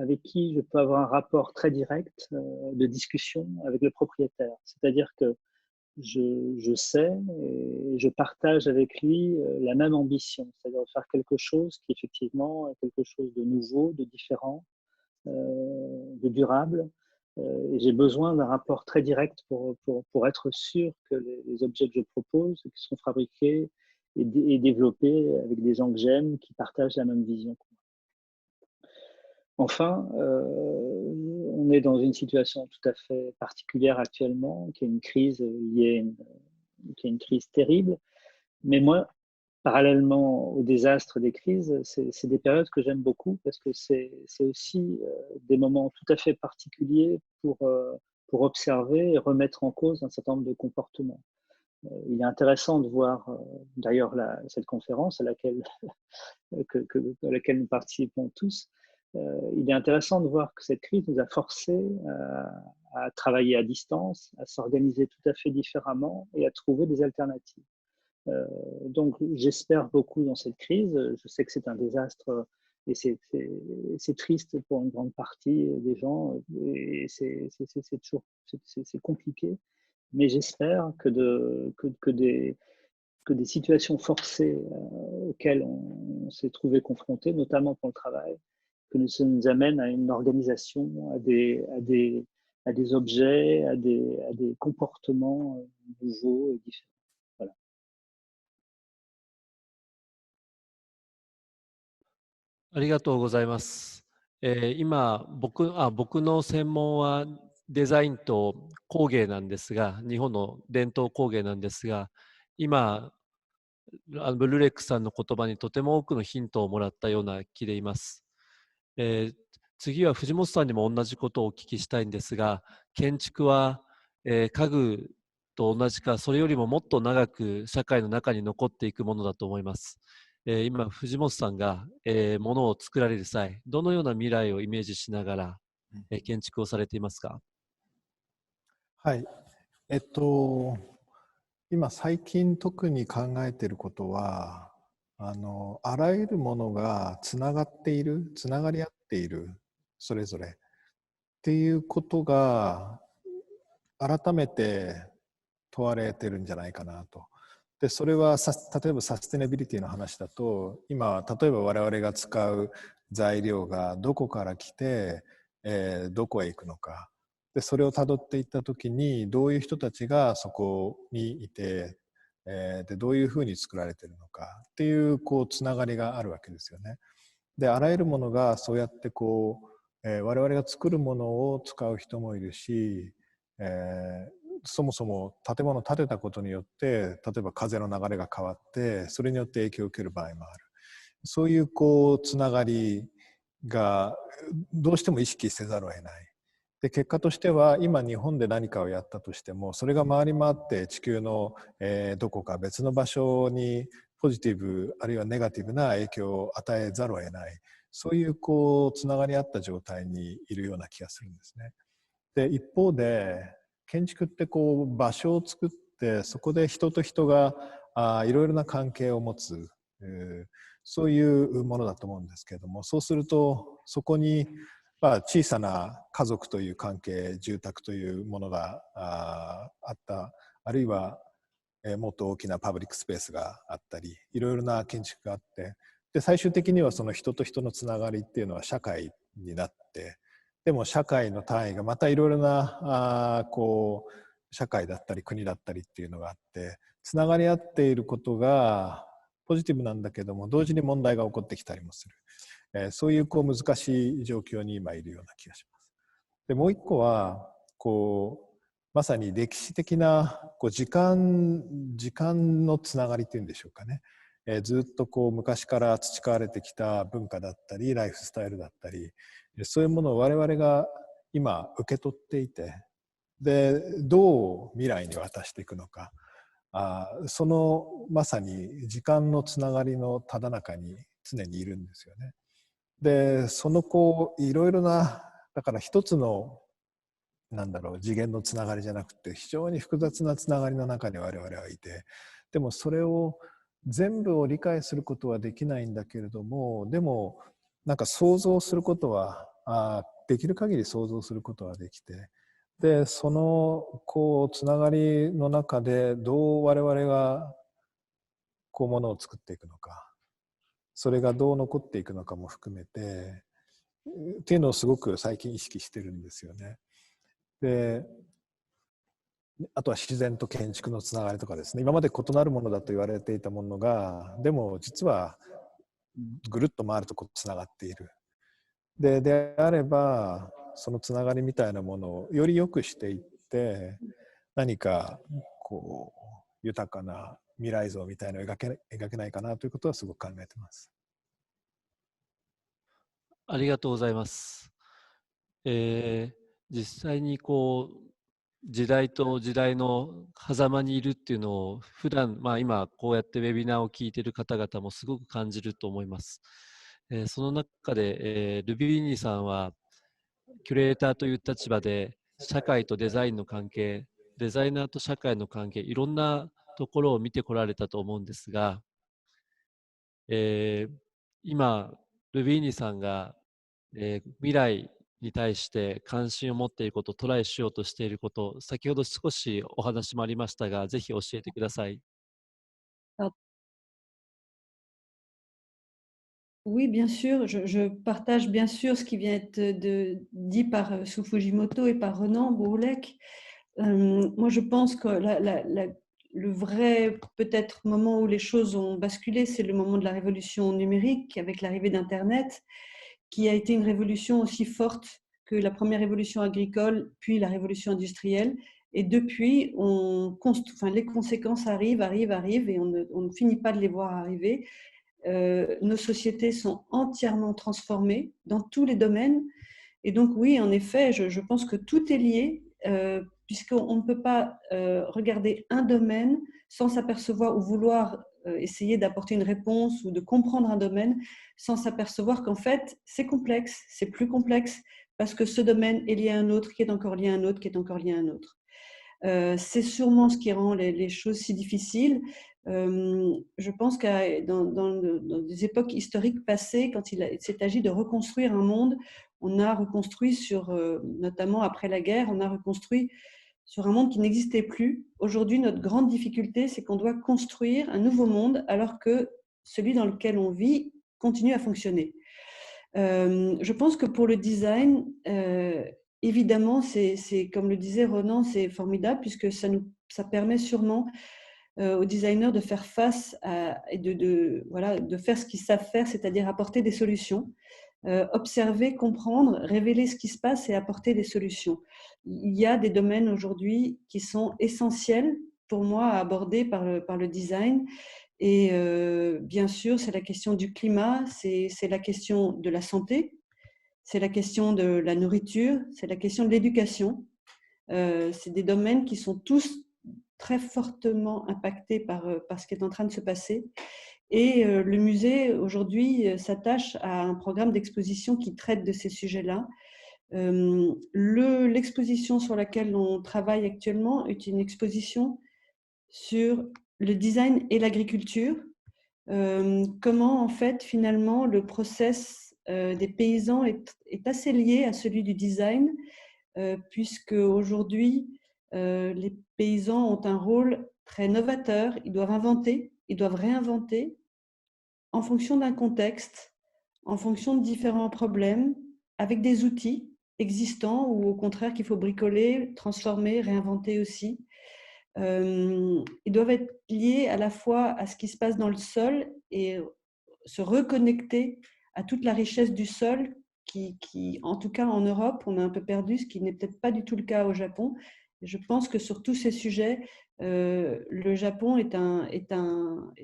avec qui je peux avoir un rapport très direct de discussion avec le propriétaire. C'est-à-dire que je sais et je partage avec lui la même ambition, c'est-à-dire faire quelque chose qui effectivement est quelque chose de nouveau, de différent, de durable. Et j'ai besoin d'un rapport très direct pour être sûr que les objets que je propose, qui sont fabriqués et développés avec des gens que j'aime, qui partagent la même vision. Enfin, on est dans une situation tout à fait particulière actuellement, qui est une crise liée, qui est une crise terrible. Mais moi, parallèlement au désastre des crises, c'est des périodes que j'aime beaucoup parce que c'est aussi des moments tout à fait particuliers pour observer et remettre en cause un certain nombre de comportements. Il est intéressant de voir, d'ailleurs, cette conférence à laquelle nous participons tous, il est intéressant de voir que cette crise nous a forcés à travailler à distance, à s'organiser tout à fait différemment et à trouver des alternatives. Donc, j'espère beaucoup dans cette crise. Je sais que c'est un désastre et c'est triste pour une grande partie des gens et c'est compliqué. Mais j'espère que des situations forcées auxquelles on s'est trouvé confronté, notamment pour le travail, que ça nous amène à une organisation, à des objets, à des comportements nouveaux et différents. Voilà. ありがとうございます。今僕の専門はデザインと工芸なんですが、日本の伝統工芸なんですが、今、ブルレックさんの言葉にとても多くのヒントをもらったような気でいます。次は藤本さんにも同じことをお聞きしたいんですが、建築は、家具と同じか、それよりももっと長く社会の中に残っていくものだと思います。今、藤本さんが、ものを作られる際、どのような未来をイメージしながら、建築をされていますか？はい。今最近特に考えていることは、あらゆるものがつながっている、つながり合っている、それぞれっていうことが改めて問われてるんじゃないかなと。でそれは例えばサステナビリティの話だと、今例えば我々が使う材料がどこから来て、どこへ行くのか、でそれをたどっていった時にどういう人たちがそこにいて、でどういうふうに作られているのかっていうつながりがあるわけですよね。であらゆるものがそうやって我々が作るものを使う人もいるし、そもそも建物を建てたことによって例えば風の流れが変わってそれによって影響を受ける場合もある。そういうつながりがどうしても意識せざるを得ない。で結果としては今日本で何かをやったとしてもそれが回り回って地球のどこか別の場所にポジティブあるいはネガティブな影響を与えざるを得ない、そういうつながり合った状態にいるような気がするんですね。で一方で建築って場所を作ってそこで人と人がいろいろな関係を持つ、そういうものだと思うんですけれども、そうするとそこに小さな家族という関係、住宅というものがあった、あるいはもっと大きなパブリックスペースがあったり、いろいろな建築があって、で最終的にはその人と人のつながりっていうのは社会になって、でも社会の単位がまたいろいろな社会だったり国だったりっていうのがあって、つながり合っていることがポジティブなんだけども、同時に問題が起こってきたりもする、そういう難しい状況に今いるような気がします。でもう一個はまさに歴史的な時間のつながりっていうんでしょうかね、ずっと昔から培われてきた文化だったりライフスタイルだったり、そういうものを我々が今受け取っていて、でどう未来に渡していくのか、そのまさに時間のつながりのただ中に常にいるんですよね。でそのいろいろな、だから一つの次元のつながりじゃなくて非常に複雑なつながりの中に我々はいて、でもそれを全部を理解することはできないんだけれども、でも想像することはできる限り想像することはできて、でそのつながりの中でどう我々がものを作っていくのか、それがどう残っていくのかも含めてっていうのをすごく最近意識してるんですよね。であとは自然と建築のつながりとかですね、今まで異なるものだと言われていたものがでも実はぐるっと回るとつながっている。であればそのつながりみたいなものをより良くしていって、何か豊かな未来像みたいなのを描けないかなということはすごく考えています。ありがとうございます。実際に時代と時代の狭間にいるっていうのを普段、今こうやってウェビナーを聞いている方々もすごく感じると思います。その中で、ルビーニさんはキュレーターという立場で社会とデザインの関係、デザイナーと社会の関係、いろんなところを見てこられたと思うんですが、今ルビーニさんが、未来に対して関心を持っていること、トライしようとしていること、先ほど少しお話もありましたが、ぜひ教えてください。Oui, bien sûr, je partage bien sûr ce qui vient être dit par Sue Fujimoto et par Renan Bourlec. Moi, je pense que le vrai peut-être moment où les choses ont basculé, c'est le moment de la révolution numérique avec l'arrivée d'Internet, qui a été une révolution aussi forte que la première révolution agricole, puis la révolution industrielle. Et depuis, les conséquences arrivent, et on ne finit pas de les voir arriver. Nos sociétés sont entièrement transformées dans tous les domaines. Et donc, oui, en effet, je pense que tout est lié, puisqu'on ne peut pas regarder un domaine sans s'apercevoir ou vouloir essayer d'apporter une réponse ou de comprendre un domaine sans s'apercevoir qu'en fait, c'est complexe, c'est plus complexe, parce que ce domaine est lié à un autre, qui est encore lié à un autre, qui est encore lié à un autre. C'est sûrement ce qui rend les choses si difficiles. Je pense que dans des époques historiques passées, quand il s'est agi de reconstruire un monde, on a reconstruit notamment après la guerre, on a reconstruit sur un monde qui n'existait plus. Aujourd'hui, notre grande difficulté, c'est qu'on doit construire un nouveau monde alors que celui dans lequel on vit continue à fonctionner. Je pense que pour le design, évidemment, c'est comme le disait Ronan, c'est formidable puisque ça permet sûrement aux designers de faire face et de faire ce qu'ils savent faire, c'est-à-dire apporter des solutions, observer, comprendre, révéler ce qui se passe et apporter des solutions. Il y a des domaines aujourd'hui qui sont essentiels pour moi à aborder par le design. Et bien sûr, c'est la question du climat, c'est la question de la santé, c'est la question de la nourriture, c'est la question de l'éducation. C'est des domaines qui sont tous très fortement impactés par ce qui est en train de se passer. Et le musée, aujourd'hui, s'attache à un programme d'exposition qui traite de ces sujets-là. L'exposition sur laquelle on travaille actuellement est une exposition sur le design et l'agriculture. Comment, en fait, finalement, le process des paysans est assez lié à celui du design, puisque aujourd'hui, les paysans ont un rôle très novateur. Ils doivent inventer, ils doivent réinventer en fonction d'un contexte, en fonction de différents problèmes, avec des outils existants ou au contraire qu'il faut bricoler, transformer, réinventer aussi. Ils doivent être liés à la fois à ce qui se passe dans le sol et se reconnecter à toute la richesse du sol qui, en tout cas en Europe, on a un peu perdu, ce qui n'est peut-être pas du tout le cas au Japon. Je pense que sur tous ces sujets, le Japon est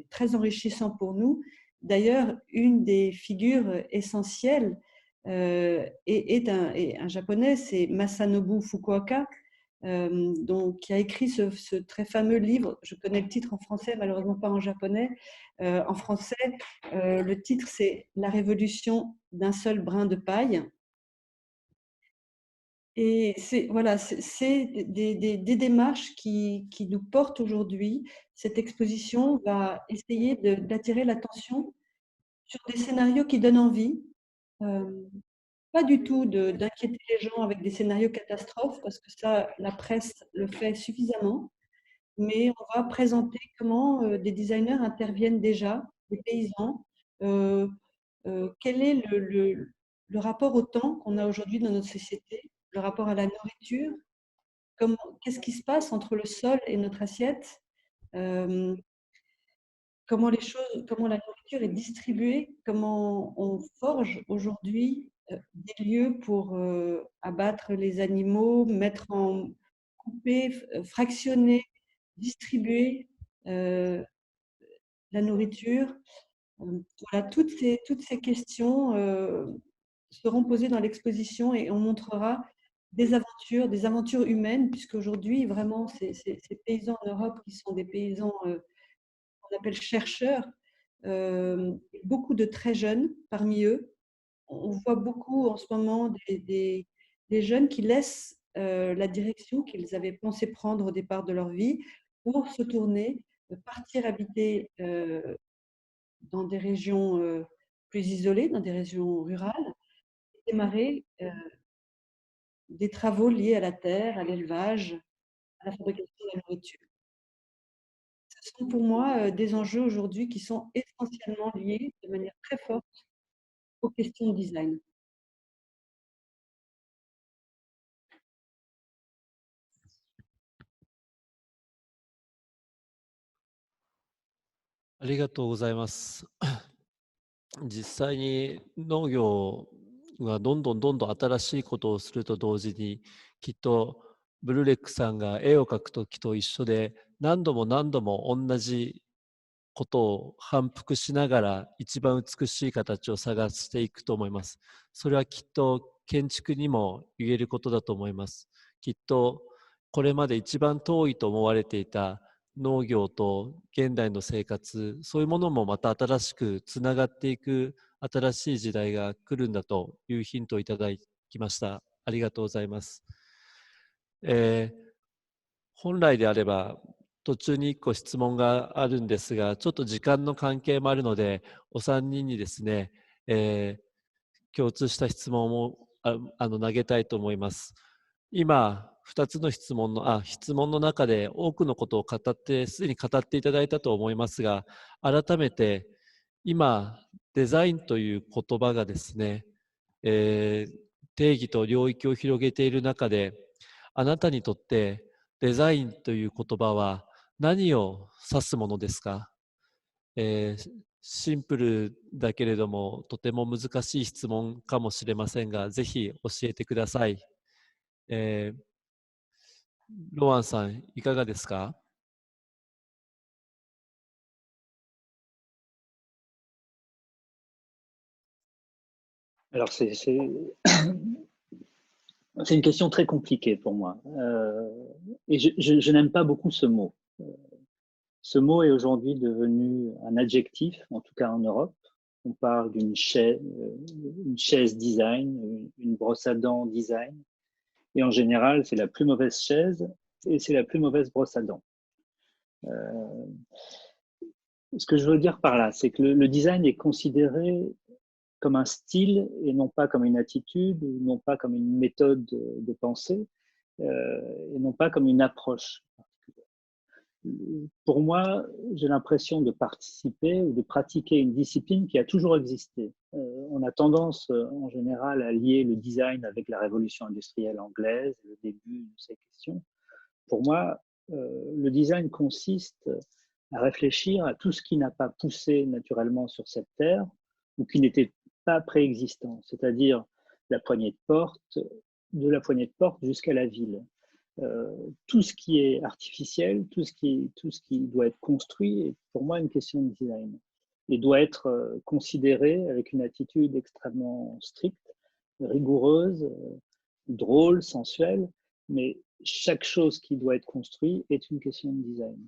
très enrichissant pour nous. D'ailleurs, une des figures essentielles est un japonais, c'est Masanobu Fukuoka, qui a écrit ce très fameux livre. Je connais le titre en français, malheureusement pas en japonais. En français, le titre, c'est La révolution d'un seul brin de paille. Et c'est voilà, c'est des démarches qui nous portent aujourd'hui. Cette exposition va essayer d'attirer l'attention sur des scénarios qui donnent envie. Pas du tout d'inquiéter les gens avec des scénarios catastrophes, parce que ça, la presse le fait suffisamment. Mais on va présenter comment des designers interviennent déjà, des paysans. euh, Quel est le rapport au temps qu'on a aujourd'hui dans notre société, le rapport à la nourriture, qu'est-ce qui se passe entre le sol et notre assiette, euh, comment la nourriture est distribuée, comment on forge aujourd'hui des lieux pour abattre les animaux, couper, fractionner, distribuer la nourriture. Voilà, toutes ces questions seront posées dans l'exposition et on montrera des aventures humaines, puisque aujourd'hui, vraiment, ces paysans en Europe qui sont des paysans qu'on appelle chercheurs, beaucoup de très jeunes parmi eux. On voit beaucoup en ce moment des jeunes qui laissent la direction qu'ils avaient pensé prendre au départ de leur vie pour se tourner, partir habiter dans des régions plus isolées, dans des régions rurales, et démarrer des travaux liés à la terre, à l'élevage, à la fabrication de la nourriture. Ce sont pour moi des enjeux aujourd'hui qui sont essentiellement liés de manière très forte aux questions de design.ありがとうございます。実際に農業がどんどん新しいことをすると同時に、きっとブルレックさんが絵を描くときと一緒で、何度も同じことを反復しながら一番美しい形を探していくと思います。それはきっと建築にも言えることだと思います。きっとこれまで一番遠いと思われていた農業と現代の生活、そういうものもまた新しくつながっていく新しい時代が来るんだというヒントをいただきました。ありがとうございます。本来であれば途中に1個質問があるんですが、ちょっと時間の関係もあるので、お三人にですね、共通した質問を投げたいと思います。今、2つの質問の中で多くのことをすでに語っていただいたと思いますが、改めて今、デザインという言葉がですね、定義と領域を広げている中で、あなたにとってデザインという言葉は何を指すものですか？シンプルだけれどもとても難しい質問かもしれませんが、ぜひ教えてください。ロアンさん、いかがですか？Alors, c'est une question très compliquée pour moi. Et je n'aime pas beaucoup ce mot. Ce mot est aujourd'hui devenu un adjectif, en tout cas en Europe. On parle d'une chaise design, une brosse à dents design. Et en général, c'est la plus mauvaise chaise et c'est la plus mauvaise brosse à dents. Ce que je veux dire par là, c'est que le design est considéré comme un style et non pas comme une attitude, ou non pas comme une méthode de pensée, et non pas comme une approche. Pour moi, j'ai l'impression de participer ou de pratiquer une discipline qui a toujours existé. On a tendance, en général, à lier le design avec la révolution industrielle anglaise, le début de ces questions. Pour moi, le design consiste à réfléchir à tout ce qui n'a pas poussé naturellement sur cette terre ou qui n'était pas préexistant, c'est-à-dire la poignée de porte, de la poignée de porte jusqu'à la ville. Tout ce qui est artificiel, tout ce qui doit être construit est pour moi une question de design et doit être considéré avec une attitude extrêmement stricte, rigoureuse, drôle, sensuelle, mais chaque chose qui doit être construite est une question de design.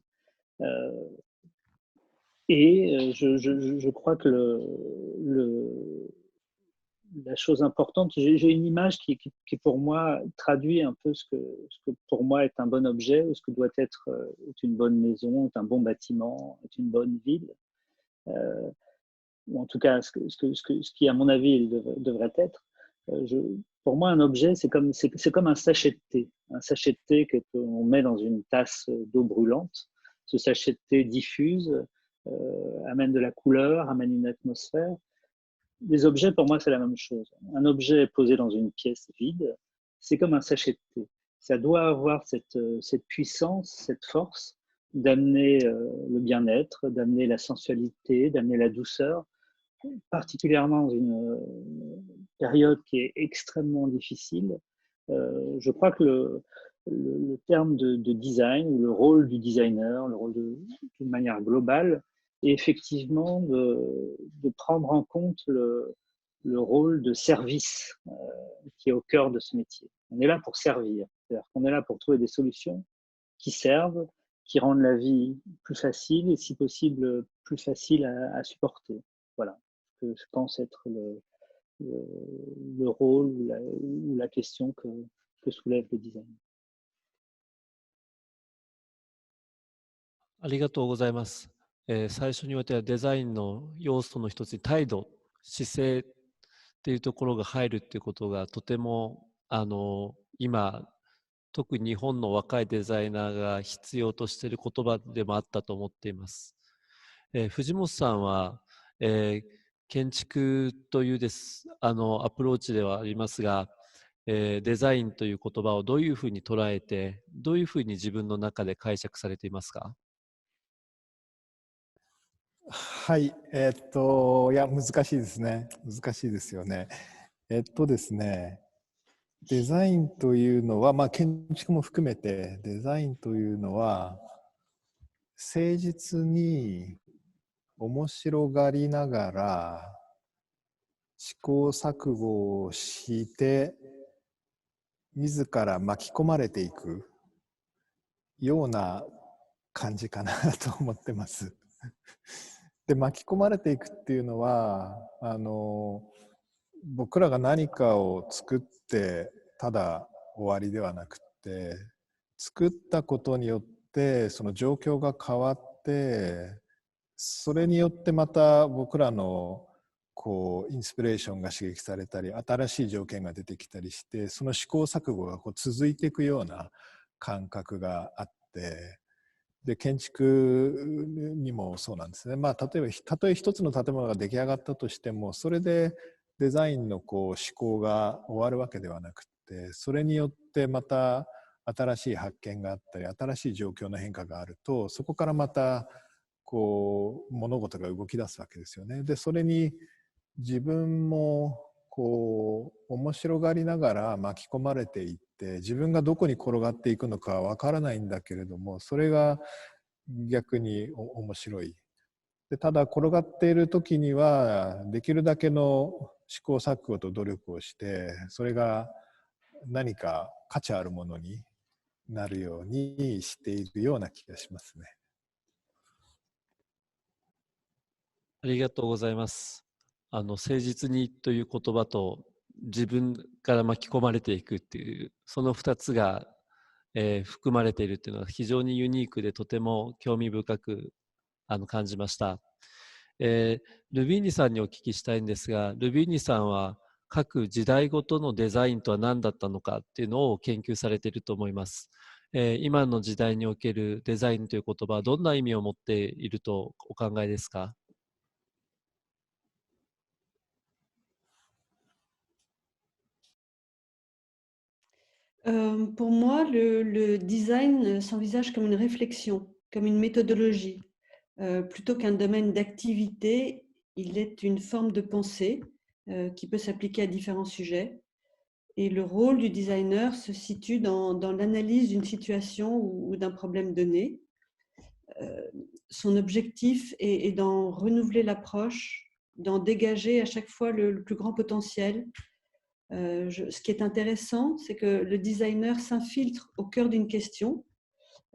Je crois que la chose importante, j'ai une image qui pour moi traduit un peu ce que pour moi est un bon objet, ou ce que doit être une bonne maison, un bon bâtiment, une bonne ville, ou en tout cas ce qui à mon avis devrait être. Pour moi, un objet, c'est comme un sachet de thé. Un sachet de thé qu'on met dans une tasse d'eau brûlante. Ce sachet de thé diffuse, amène de la couleur, amène une atmosphère. Les objets, pour moi, c'est la même chose. Un objet posé dans une pièce vide, c'est comme un sachet de thé. Ça doit avoir cette puissance, cette force d'amener le bien-être, d'amener la sensualité, d'amener la douceur, particulièrement dans une période qui est extrêmement difficile. Je crois que le terme de design, ou le rôle du designer, le rôle d'une manière globale, est effectivement de prendre en compte le rôle de service qui est au cœur de ce métier. On est là pour servir, c'est-à-dire qu'on est là pour trouver des solutions qui servent, qui rendent la vie plus facile et si possible plus facile à supporter. Voilà, que je pense être le rôle ou la question que soulève le design. ありがとうございます。最初においてはデザインの要素の一つに態度、姿勢っていうところが入るっていうことがとても今特に日本の若いデザイナーが必要としている言葉でもあったと思っています。藤本さんは、建築というアプローチではありますが、デザインという言葉をどういうふうに捉えて、どういうふうに自分の中で解釈されていますか？はい、いや、難しいですね。難しいですよね。ですね、デザインというのは、まあ、建築も含めて、デザインというのは、誠実に面白がりながら、試行錯誤をして、自ら巻き込まれていくような感じかなと思ってます。で、巻き込まれていくっていうのは僕らが何かを作ってただ終わりではなくて、作ったことによってその状況が変わって、それによってまた僕らのこうインスピレーションが刺激されたり、新しい条件が出てきたりして、その試行錯誤がこう続いていくような感覚があって、で建築にもそうなんですね。まあ、たとえ一つの建物が出来上がったとしても、それでデザインのこう思考が終わるわけではなくて、それによってまた新しい発見があったり、新しい状況の変化があると、そこからまたこう物事が動き出すわけですよね。でそれに自分もこう面白がりながら巻き込まれていって、自分がどこに転がっていくのかわからないんだけれども、それが逆に面白い。でただ転がっている時にはできるだけの試行錯誤と努力をして、それが何か価値あるものになるようにしているような気がしますね。ありがとうございます。誠実にという言葉と自分から巻き込まれていくっていう、その2つが、含まれているっていうのは非常にユニークでとても興味深く感じました。ルビーニさんにお聞きしたいんですが、ルビーニさんは各時代ごとのデザインとは何だったのかっていうのを研究されていると思います。今の時代におけるデザインという言葉はどんな意味を持っているとお考えですか？Pour moi, le design s'envisage comme une réflexion, comme une méthodologie. Plutôt qu'un domaine d'activité, il est une forme de pensée qui peut s'appliquer à différents sujets. Et le rôle du designer se situe dans l'analyse d'une situation ou d'un problème donné. Son objectif est d'en renouveler l'approche, d'en dégager à chaque fois le plus grand potentiel. Ce qui est intéressant, c'est que le designer s'infiltre au cœur d'une question,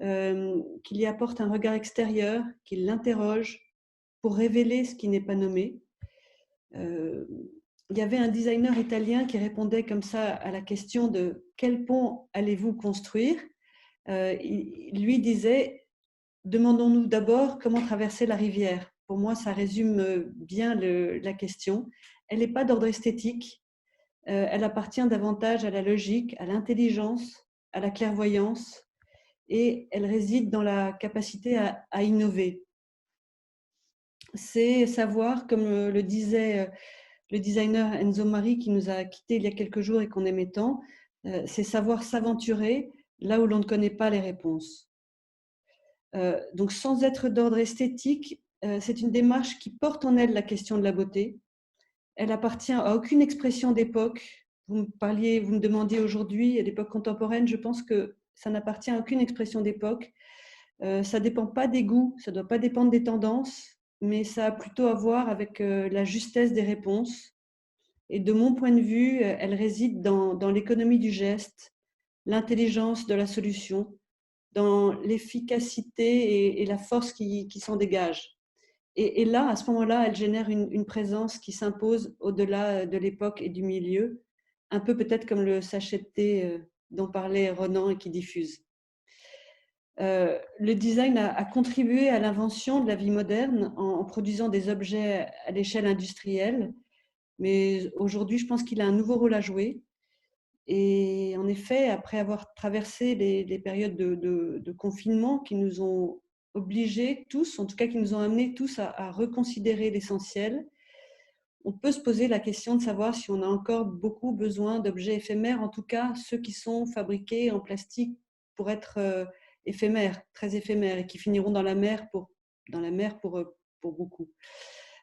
qu'il y apporte un regard extérieur, qu'il l'interroge pour révéler ce qui n'est pas nommé. Il y avait un designer italien qui répondait comme ça à la question de quel pont allez-vous construire. Il lui disait, demandons-nous d'abord comment traverser la rivière. Pour moi, ça résume bien la question. Elle n'est pas d'ordre esthétique, elle appartient davantage à la logique, à l'intelligence, à la clairvoyance, et elle réside dans la capacité à innover. C'est savoir, comme le disait le designer Enzo Mari qui nous a quittés il y a quelques jours et qu'on aimait tant, c'est savoir s'aventurer là où l'on ne connaît pas les réponses. Donc sans être d'ordre esthétique, c'est une démarche qui porte en elle la question de la beauté. Elle appartient à aucune expression d'époque. Vous me demandiez aujourd'hui, à l'époque contemporaine, je pense que ça n'appartient à aucune expression d'époque. Ça ne dépend pas des goûts, ça ne doit pas dépendre des tendances, mais ça a plutôt à voir avec la justesse des réponses. Et de mon point de vue, elle réside dans l'économie du geste, l'intelligence de la solution, dans l'efficacité et la force qui s'en dégage. Et là, à ce moment-là, elle génère une présence qui s'impose au-delà de l'époque et du milieu, un peu peut-être comme le sachet de thé dont parlait Ronan et qui diffuse. Le design a contribué à l'invention de la vie moderne en produisant des objets à l'échelle industrielle, mais aujourd'hui, je pense qu'il a un nouveau rôle à jouer. Et en effet, après avoir traversé les périodes de confinement qui nous ont obligés tous, en tout cas qui nous ont amenés tous à reconsidérer l'essentiel, on peut se poser la question de savoir si on a encore beaucoup besoin d'objets éphémères, en tout cas ceux qui sont fabriqués en plastique pour être éphémères, très éphémères, et qui finiront dans la mer pour beaucoup.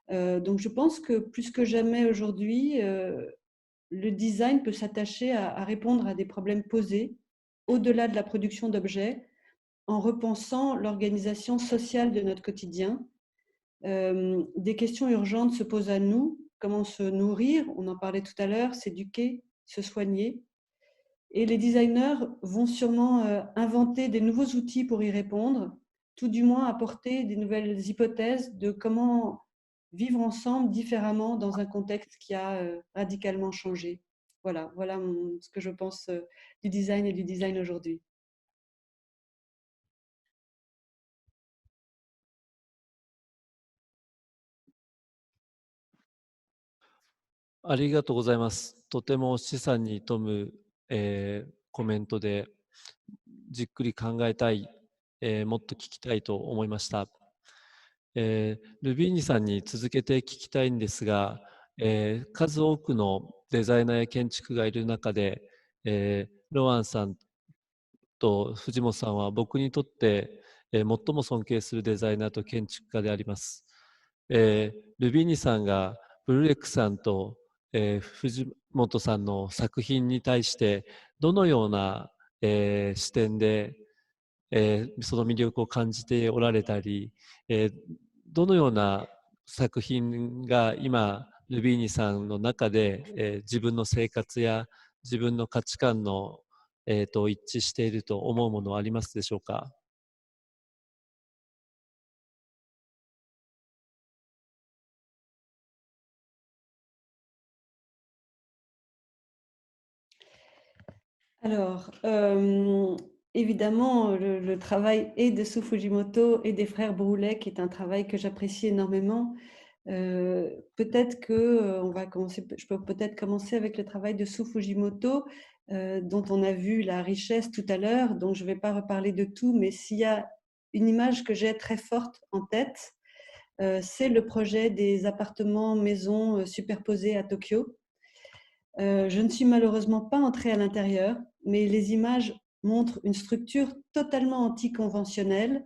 Donc je pense que plus que jamais aujourd'hui, le design peut s'attacher à répondre à des problèmes posés au-delà de la production d'objets en repensant l'organisation sociale de notre quotidien. Des questions urgentes se posent à nous. Comment se nourrir? On en parlait tout à l'heure, s'éduquer, se soigner. Et les designers vont sûrement inventer des nouveaux outils pour y répondre, tout du moins apporter des nouvelles hypothèses de comment vivre ensemble différemment dans un contexte qui a radicalement changé. Voilà ce que je pense du design et du design aujourd'hui. ありがとうございます。とても示唆に富む、コメントで、じっくり考えたい、もっと聞きたいと思いました。ルビーニさんに続けて聞きたいんですが、数多くのデザイナーや建築がいる中で、ロアンさんと藤本さんは僕にとって、最も尊敬するデザイナーと建築家であります。ルビーニさんがブルレックさんと、藤本さんの作品に対してどのような、視点で、その魅力を感じておられたり、どのような作品が今ルビーニさんの中で、自分の生活や自分の価値観の、と一致していると思うものはありますでしょうか？ Alors, évidemment, le travail et de Sue Fujimoto et des frères Broulet, qui est un travail que j'apprécie énormément. Peut-être que je peux peut-être commencer avec le travail de Sue Fujimoto, dont on a vu la richesse tout à l'heure, donc je ne vais pas reparler de tout, mais s'il y a une image que j'ai très forte en tête, c'est le projet des appartements-maisons superposés à Tokyo. Je ne suis malheureusement pas entrée à l'intérieur, mais les images montrent une structure totalement anticonventionnelle,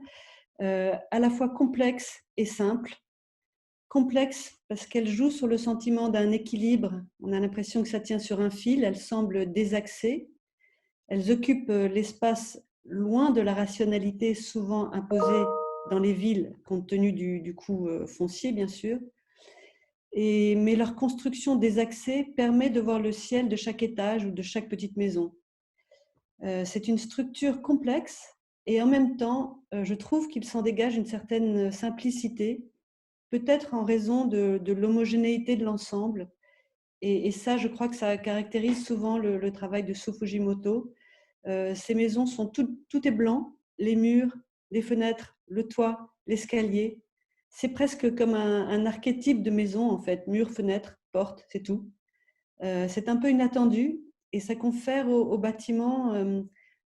à la fois complexe et simple. Complexe parce qu'elle joue sur le sentiment d'un équilibre. On a l'impression que ça tient sur un fil, elles semblent désaxées. Elles occupent l'espace loin de la rationalité souvent imposée dans les villes, compte tenu du coût foncier, bien sûr. Mais leur construction désaxée permet de voir le ciel de chaque étage ou de chaque petite maison. C'est une structure complexe et en même temps, je trouve qu'il s'en dégage une certaine simplicité, peut-être en raison de l'homogénéité de l'ensemble. Et ça, je crois que ça caractérise souvent le travail de Sue Fujimoto. Ces maisons sont tout est blanc, les murs, les fenêtres, le toit, l'escalier. C'est presque comme un archétype de maison, en fait. Murs, fenêtres, portes, c'est tout. C'est un peu inattendu et ça confère au bâtiment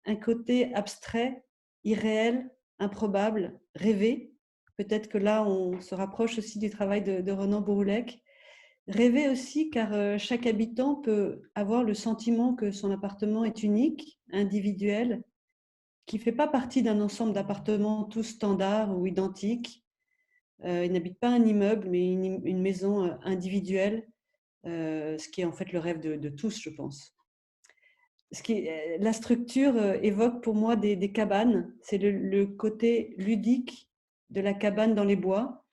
un côté abstrait, irréel, improbable, rêvé. Peut-être que là, on se rapproche aussi du travail de Renan Bouroulec. Rêver aussi, car chaque habitant peut avoir le sentiment que son appartement est unique, individuel, qui ne fait pas partie d'un ensemble d'appartements tous standards ou identiques. Il n'habite pas un immeuble, mais une maison individuelle, ce qui est en fait le rêve de tous, je pense. La structure évoque pour moi des cabanes. C'est le côté ludique de la cabane dans les bois.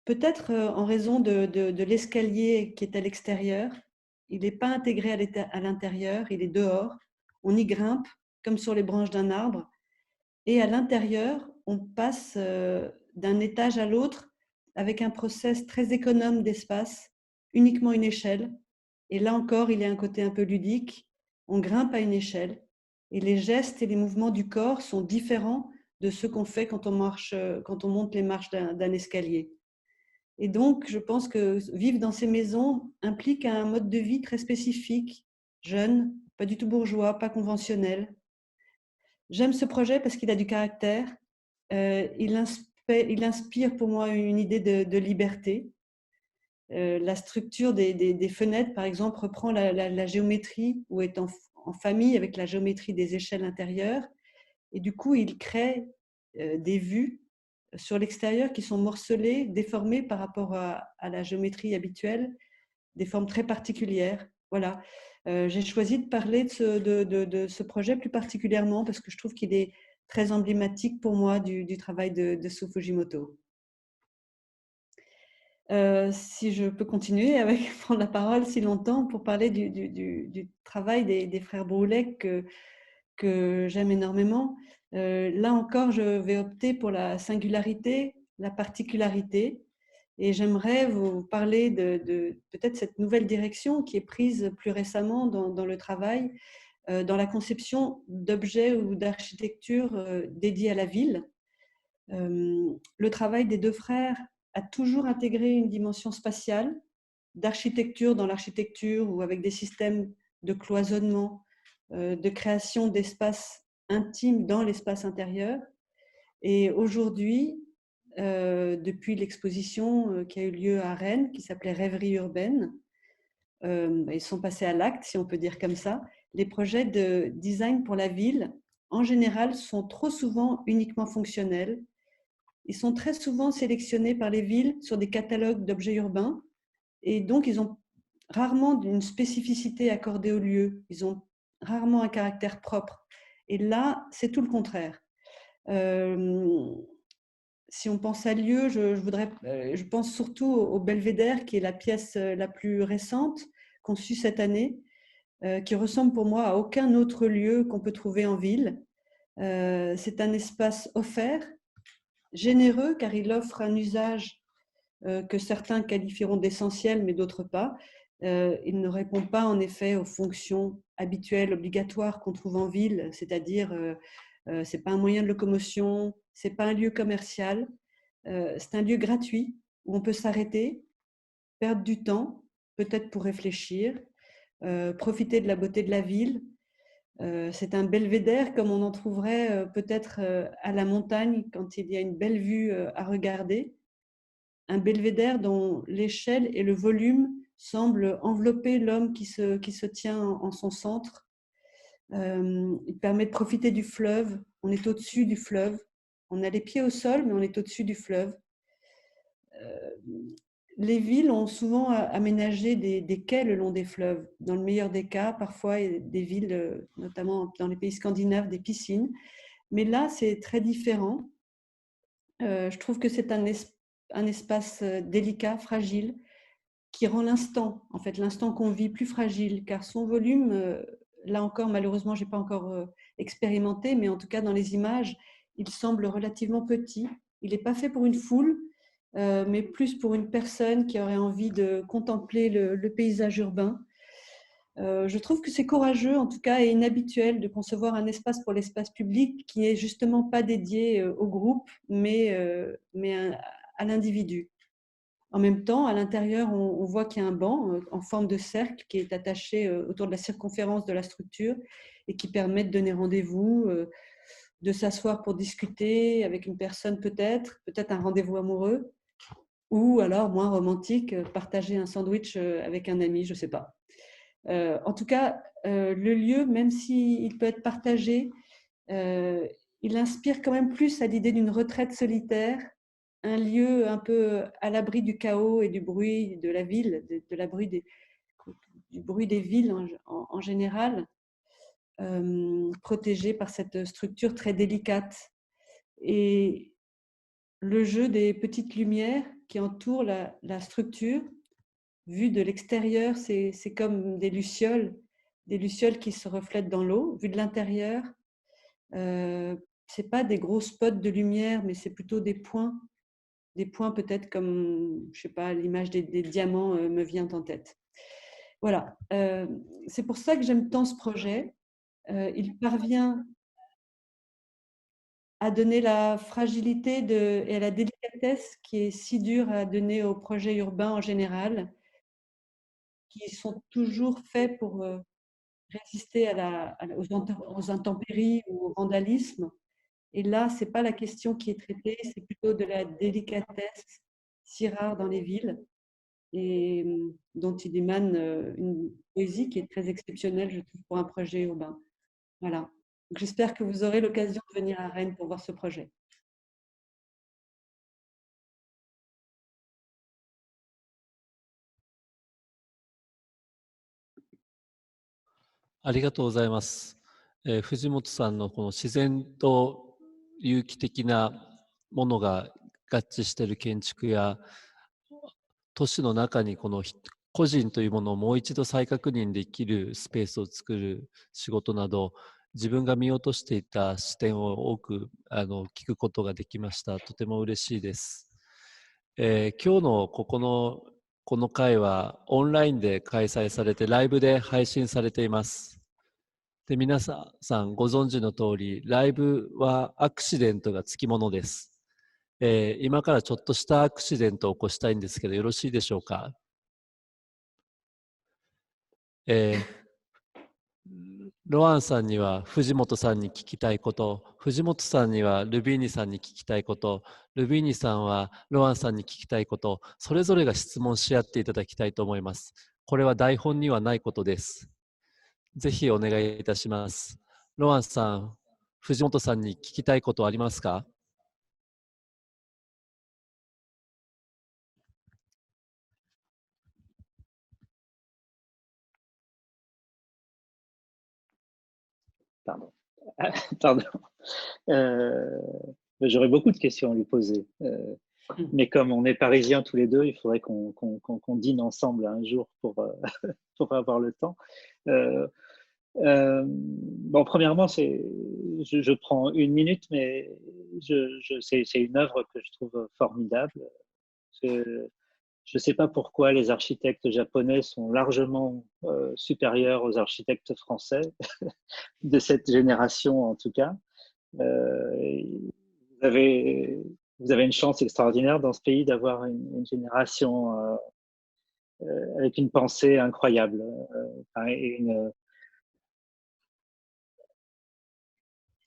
Peut-être en raison de l'escalier qui est à l'extérieur. Il n'est pas intégré à l'intérieur, il est dehors. On y grimpe comme sur les branches d'un arbre. Et à l'intérieur, on passe d'un étage à l'autre avec un process très économe d'espace, uniquement une échelle. Et là encore, il y a un côté un peu ludique. On grimpe à une échelle et les gestes et les mouvements du corps sont différents de ceux qu'on fait quand on monte les marches d'un escalier. Et donc, je pense que vivre dans ces maisons implique un mode de vie très spécifique, jeune, pas du tout bourgeois, pas conventionnel. J'aime ce projet parce qu'il a du caractère. Il inspire pour moi une idée de liberté. La structure des fenêtres, par exemple, reprend la géométrie ou est en famille avec la géométrie des échelles intérieures. Et du coup, il crée des vues sur l'extérieur qui sont morcelées, déformées par rapport à la géométrie habituelle, des formes très particulières. Voilà. J'ai choisi de parler de ce projet plus particulièrement parce que je trouve qu'il est très emblématique pour moi du travail de Sue Fujimoto. Si je peux continuer avec prendre la parole si longtemps pour parler du travail des frères Broulet que j'aime énormément. Là encore, je vais opter pour la singularité, la particularité, et j'aimerais vous parler de peut-être cette nouvelle direction qui est prise plus récemment dans le travail, dans la conception d'objets ou d'architecture dédiés à la ville. Le travail des deux frères a toujours intégré une dimension spatiale, d'architecture dans l'architecture ou avec des systèmes de cloisonnement, de création d'espaces intimes dans l'espace intérieur. Et aujourd'hui, depuis l'exposition qui a eu lieu à Rennes, qui s'appelait Rêverie urbaine, ils sont passés à l'acte, si on peut dire comme ça. Les projets de design pour la ville, en général, sont trop souvent uniquement fonctionnels. Ils sont très souvent sélectionnés par les villes sur des catalogues d'objets urbains et donc ils ont rarement une spécificité accordée au lieu. Ils ont rarement un caractère propre. Et là, c'est tout le contraire. Si on pense à lieu, je pense surtout au Belvédère, qui est la pièce la plus récente, conçue cette année, qui ressemble pour moi à aucun autre lieu qu'on peut trouver en ville. C'est un espace offert, généreux, car il offre un usage que certains qualifieront d'essentiel, mais d'autres pas. Il ne répond pas en effet aux fonctions habituelles, obligatoires qu'on trouve en ville, c'est-à-dire c'est pas un moyen de locomotion, c'est pas un lieu commercial, c'est un lieu gratuit où on peut s'arrêter, perdre du temps, peut-être pour réfléchir, profiter de la beauté de la ville. C'est un belvédère comme on en trouverait peut-être à la montagne quand il y a une belle vue à regarder. Un belvédère dont l'échelle et le volume semblent envelopper l'homme qui se tient en son centre. Il permet de profiter du fleuve. On est au-dessus du fleuve. On a les pieds au sol, mais on est au-dessus du fleuve. Les villes ont souvent aménagé des quais le long des fleuves. Dans le meilleur des cas, parfois, il y a des villes, notamment dans les pays scandinaves, des piscines. Mais là, c'est très différent. Je trouve que c'est un espace délicat, fragile, qui rend l'instant, en fait, l'instant qu'on vit plus fragile, car son volume, là encore, malheureusement, je n'ai pas encore expérimenté, mais en tout cas, dans les images, il semble relativement petit. Il n'est pas fait pour une foule, mais plus pour une personne qui aurait envie de contempler le paysage urbain. Je trouve que c'est courageux, en tout cas, et inhabituel de concevoir un espace pour l'espace public qui n'est justement pas dédié au groupe, mais à l'individu. En même temps, à l'intérieur, on voit qu'il y a un banc en forme de cercle qui est attaché autour de la circonférence de la structure et qui permet de donner rendez-vous, de s'asseoir pour discuter avec une personne peut-être un rendez-vous amoureux, ou alors, moins romantique, partager un sandwich avec un ami, je ne sais pas. En tout cas, le lieu, même s'il peut être partagé, il inspire quand même plus à l'idée d'une retraite solitaire, un lieu un peu à l'abri du chaos et du bruit de la ville, du bruit des villes en général, protégé par cette structure très délicate. Et le jeu des petites lumières qui entourent la structure, vu de l'extérieur, c'est comme des lucioles qui se reflètent dans l'eau. Vu de l'intérieur, c'est pas des gros spots de lumière, mais c'est plutôt des points peut-être comme, je sais pas, l'image des diamants me vient en tête. Voilà, c'est pour ça que j'aime tant ce projet. Il parvient à donner la fragilité et la délicatesse qui est si dure à donner aux projets urbains en général, qui sont toujours faits pour résister aux intempéries ou au vandalisme. Et là, ce n'est pas la question qui est traitée, c'est plutôt de la délicatesse si rare dans les villes et dont il émane une poésie qui est très exceptionnelle, je trouve, pour un projet urbain. Voilà. Donc, j'espère que vous aurez l'occasion de venir à Rennes pour voir ce projet.ありがとうございます。藤本さんのこの自然と有機的なものが合致している建築や、都市の中にこの個人というものをもう一度再確認できるスペースを作る仕事など、自分が見落としていた視点を多く聞くことができました。とても嬉しいです。今日のこの会はオンラインで開催されてライブで配信されています。で、皆さんご存知の通り、ライブはアクシデントがつきものです。今からちょっとしたアクシデントを起こしたいんですけど、よろしいでしょうか。ロアンさんには藤本さんに聞きたいこと、藤本さんにはルビーニさんに聞きたいこと、ルビーニさんはロアンさんに聞きたいこと、それぞれが質問し合っていただきたいと思います。これは台本にはないことです。ぜひお願いいたします。ロアンさん、藤本さんに聞きたいことはありますか？Pardon. Pardon. J'aurais beaucoup de questions à lui poser. Mais comme on est parisiens tous les deux, il faudrait qu'on dîne ensemble un jour pour avoir le temps. Bon, premièrement, je prends une minute, mais c'est une œuvre que je trouve formidable. je ne sais pas pourquoi les architectes japonais sont largement supérieurs aux architectes français, de cette génération en tout cas. Vous avez, vous avez une chance extraordinaire dans ce pays d'avoir une génération avec une pensée incroyable.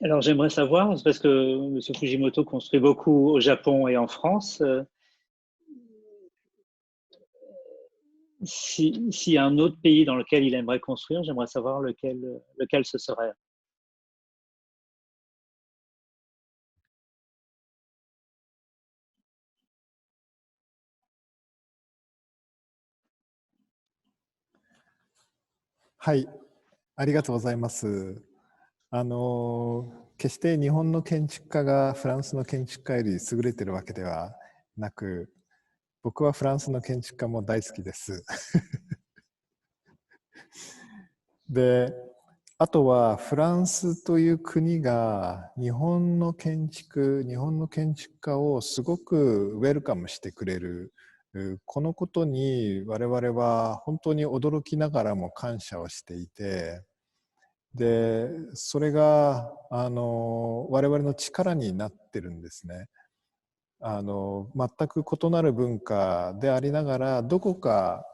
Alors j'aimerais savoir, parce que M. Fujimoto construit beaucoup au Japon et en France, s'il y a un autre pays dans lequel il aimerait construire, j'aimerais savoir lequel ce serait.はい、ありがとうございます。決して日本の建築家がフランスの建築家より優れてるわけではなく、僕はフランスの建築家も大好きです。で、あとはフランスという国が日本の建築家をすごくウェルカムしてくれる。このことに我々は本当に驚きながらも感謝をしていて、で、それが我々の力になってるんですね。全く異なる文化でありながら、どこか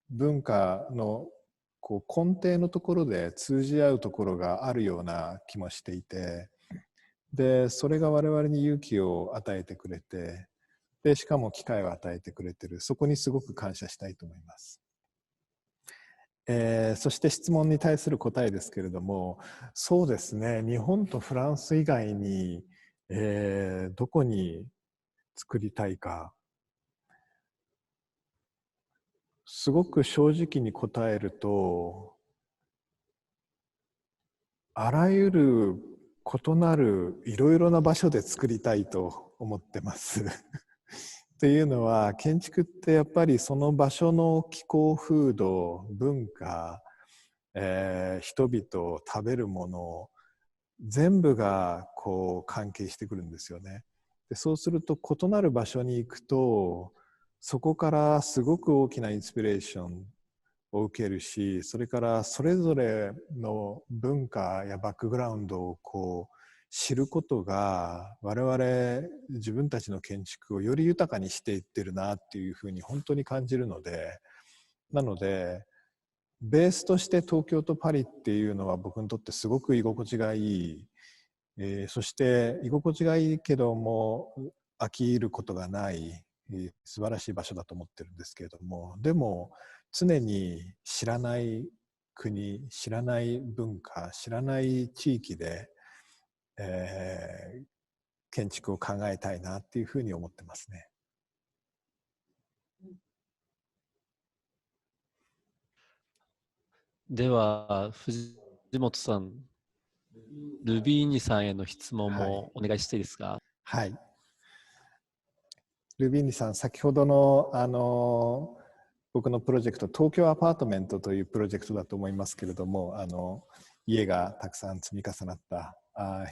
文化のこう根底のところで通じ合うところがあるような気もしていて、でそれが我々に勇気を与えてくれて、でしかも機会を与えてくれてる。そこにすごく感謝したいと思います。そして質問に対する答えですけれども、そうですね、日本とフランス以外に、どこに作りたいか、すごく正直に答えると、あらゆる異なるいろいろな場所で作りたいと思ってます。っていうのは、建築ってやっぱりその場所の気候風土、文化、人々、食べるもの、全部がこう関係してくるんですよね。でそうすると異なる場所に行くと、そこからすごく大きなインスピレーションを受けるし、それからそれぞれの文化やバックグラウンドをこう知ることが、我々自分たちの建築をより豊かにしていってるなっていうふうに本当に感じるので、なのでベースとして東京とパリっていうのは僕にとってすごく居心地がいい、そして居心地がいいけども飽きることがない、素晴らしい場所だと思ってるんですけれども、でも常に知らない国、知らない文化、知らない地域で、建築を考えたいなっていうふうに思ってますね。では、藤本さん、ルビーニさんへの質問もお願いしていいですか？はい。ルビーニさん、先ほどの僕のプロジェクト、東京アパートメントというプロジェクトだと思いますけれども、家がたくさん積み重なった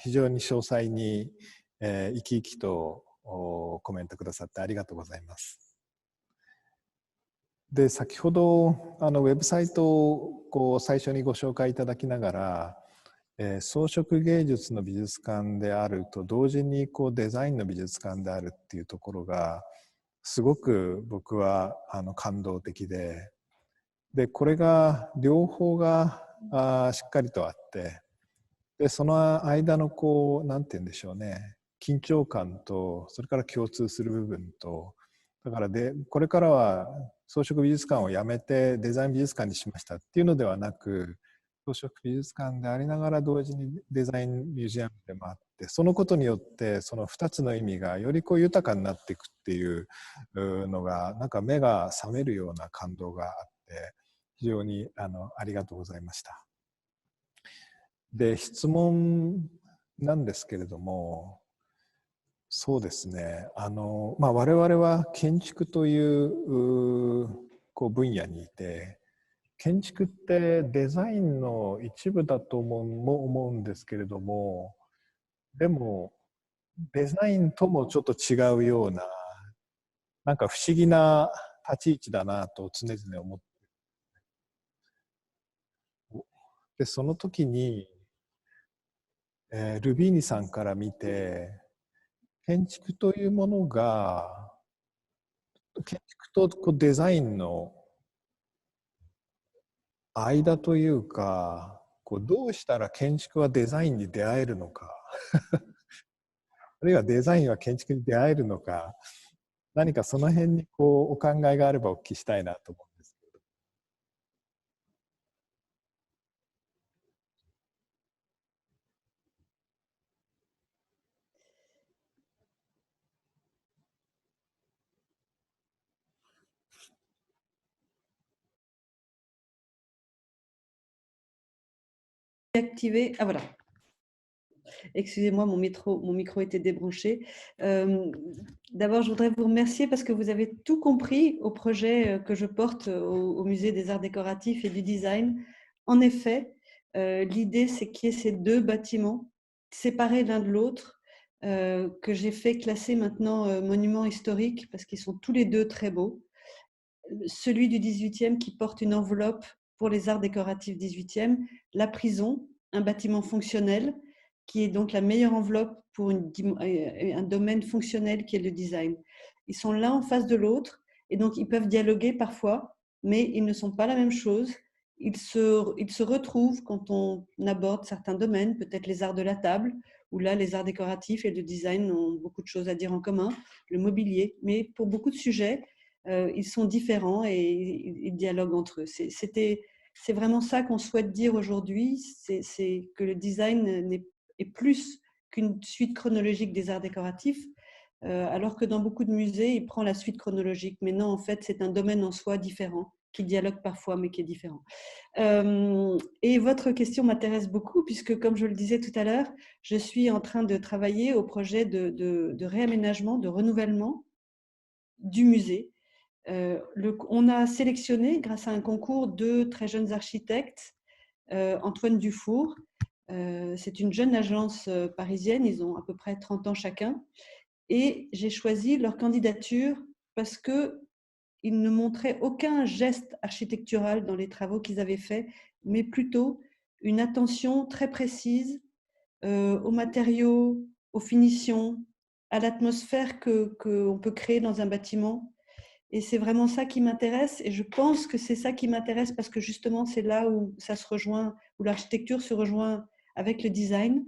非常に詳細に、生き生きとコメントくださってありがとうございます。で、先ほどウェブサイトをこう最初にご紹介いただきながら、装飾芸術の美術館であると同時にこうデザインの美術館であるっていうところがすごく僕は感動的で、これが両方がしっかりとあって、でその間のこうなんて言うんでしょうね、緊張感とそれから共通する部分と、だからこれからは装飾美術館をやめてデザイン美術館にしましたっていうのではなく、装飾美術館でありながら同時にデザインミュージアムでもあって、そのことによってその2つの意味がよりこう豊かになっていくっていうのが、なんか目が覚めるような感動があって、非常にありがとうございました。で、質問なんですけれども、そうですね、我々は建築というこう分野にいて、建築ってデザインの一部だとも思うんですけれども、でもデザインともちょっと違うような、なんか不思議な立ち位置だなと常々思って、でその時に、ルビーニさんから見て建築というものが建築とこうデザインの間というか、こうどうしたら建築はデザインに出会えるのかあるいはデザインは建築に出会えるのか、何かその辺にこうお考えがあればお聞きしたいなと思うんですけど。Activé. Ah voilà. Excusez-moi, mon micro était débranché. D'abord, je voudrais vous remercier parce que vous avez tout compris au projet que je porte au Musée des Arts Décoratifs et du Design. En effet, l'idée, c'est qu'il y ait ces deux bâtiments séparés l'un de l'autre, que j'ai fait classer maintenant monuments historiques parce qu'ils sont tous les deux très beaux. Celui du 18e qui porte une enveloppe pour les arts décoratifs 18e, la prison, un bâtiment fonctionnel, qui est donc la meilleure enveloppe pour un domaine fonctionnel qui est le design. Ils sont l'un en face de l'autre et donc ils peuvent dialoguer parfois, mais ils ne sont pas la même chose. Ils se retrouvent quand on aborde certains domaines, peut-être les arts de la table, où là les arts décoratifs et le design ont beaucoup de choses à dire en commun, le mobilier, mais pour beaucoup de sujets, ils sont différents et ils dialoguent entre eux. C'est vraiment ça qu'on souhaite dire aujourd'hui, c'est que le design est plus qu'une suite chronologique des arts décoratifs, alors que dans beaucoup de musées, il prend la suite chronologique. Mais non, en fait, c'est un domaine en soi différent, qui dialogue parfois, mais qui est différent. Et votre question m'intéresse beaucoup, puisque, comme je le disais tout à l'heure, je suis en train de travailler au projet de réaménagement, de renouvellement du musée. On a sélectionné, grâce à un concours, 2 très jeunes architectes, Antoine Dufour. C'est une jeune agence parisienne, ils ont à peu près 30 ans chacun. Et j'ai choisi leur candidature parce qu'ils ne montraient aucun geste architectural dans les travaux qu'ils avaient faits, mais plutôt une attention très précise aux matériaux, aux finitions, à l'atmosphère qu'on peut créer dans un bâtiment. Et c'est vraiment ça qui m'intéresse. Et je pense que c'est ça qui m'intéresse parce que justement, c'est là où ça se rejoint, où l'architecture se rejoint avec le design.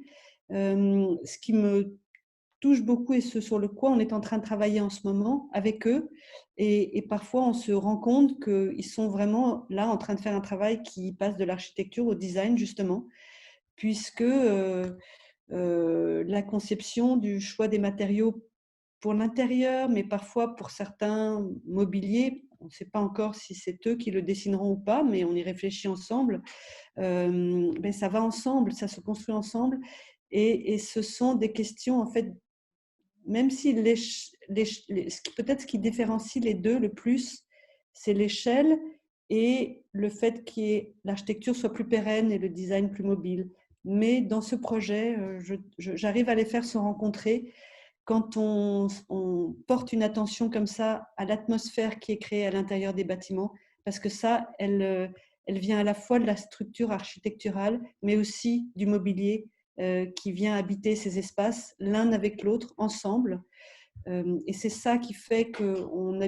Ce qui me touche beaucoup et ce sur le quoi on est en train de travailler en ce moment avec eux. Et parfois, on se rend compte qu'ils sont vraiment là en train de faire un travail qui passe de l'architecture au design, justement, puisque la conception du choix des matériaux pour l'intérieur, mais parfois pour certains mobiliers, on ne sait pas encore si c'est eux qui le dessineront ou pas, mais on y réfléchit ensemble. Ben ça va ensemble, ça se construit ensemble. Et ce sont des questions, en fait, même si peut-être ce qui différencie les deux le plus, c'est l'échelle et le fait que l'architecture soit plus pérenne et le design plus mobile. Mais dans ce projet, j'arrive à les faire se rencontrer quand on porte une attention comme ça à l'atmosphère qui est créée à l'intérieur des bâtiments, parce que ça, elle vient à la fois de la structure architecturale, mais aussi du mobilier qui vient habiter ces espaces l'un avec l'autre, ensemble. Et c'est ça qui fait qu'on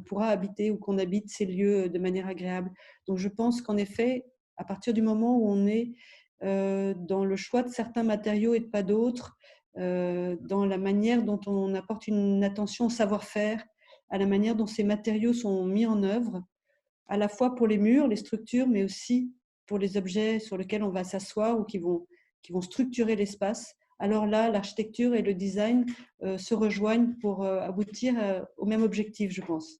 pourra habiter ou qu'on habite ces lieux de manière agréable. Donc je pense qu'en effet, à partir du moment où on est dans le choix de certains matériaux et de pas d'autres, dans la manière dont on apporte une attention au savoir-faire, à la manière dont ces matériaux sont mis en œuvre, à la fois pour les murs, les structures, mais aussi pour les objets sur lesquels on va s'asseoir ou qui vont structurer l'espace. Alors là, l'architecture et le design se rejoignent pour aboutir au même objectif, je pense.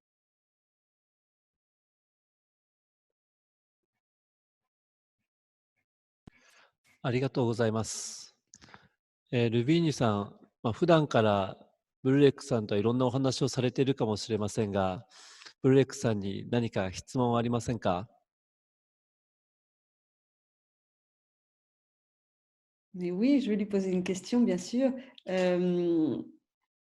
ありがとうございます。ルビーニさん、普段からブルレックさんとはいろんなお話をされているかもしれませんが、ブルレックさんに何か質問はありませんか？ Mais oui, je vais lui poser une question, bien sûr.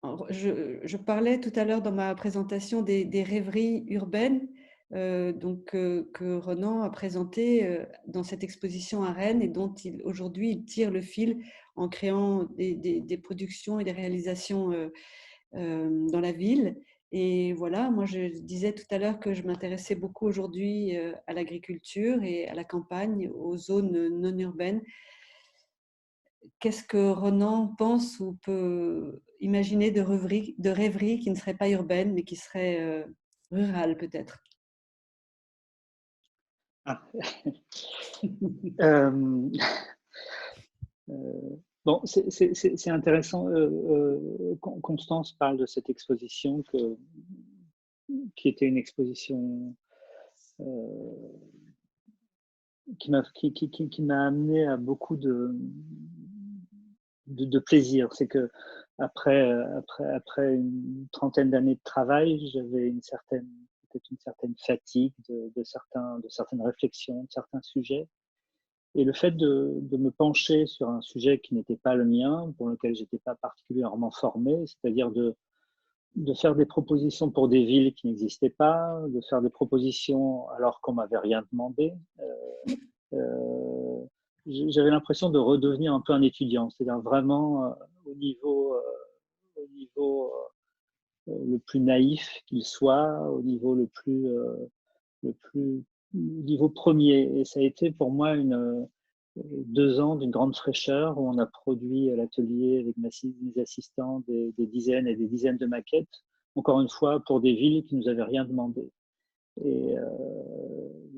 Je parlais tout à l'heure dans ma présentation des rêveries urbaines que Renan a présentées dans cette exposition à Rennes et dont aujourd'hui il tire le fil en créant des productions et des réalisations dans la ville. Et voilà, moi je disais tout à l'heure que je m'intéressais beaucoup aujourd'hui à l'agriculture et à la campagne, aux zones non urbaines. Qu'est-ce que Renan pense ou peut imaginer de rêverie qui ne serait pas urbaine, mais qui serait rurale peut-être? Ah. euh, bon, c'est intéressant. Constance parle de cette exposition qui était une exposition qui m'a amené à beaucoup de plaisir. C'est que après une trentaine d'années de travail, j'avais peut-être une certaine fatigue de certaines réflexions, de certains sujets. Et le fait de me pencher sur un sujet qui n'était pas le mien, pour lequel j'étais pas particulièrement formé, c'est-à-dire de faire des propositions pour des villes qui n'existaient pas, de faire des propositions alors qu'on m'avait rien demandé. J'avais l'impression de redevenir un peu un étudiant, c'est-à-dire vraiment au niveau le plus naïf qu'il soit, au niveau le niveau premier. Et ça a été pour moi 2 ans d'une grande fraîcheur où on a produit à l'atelier avec mes assistants des dizaines et des dizaines de maquettes, encore une fois pour des villes qui nous avaient rien demandé. Et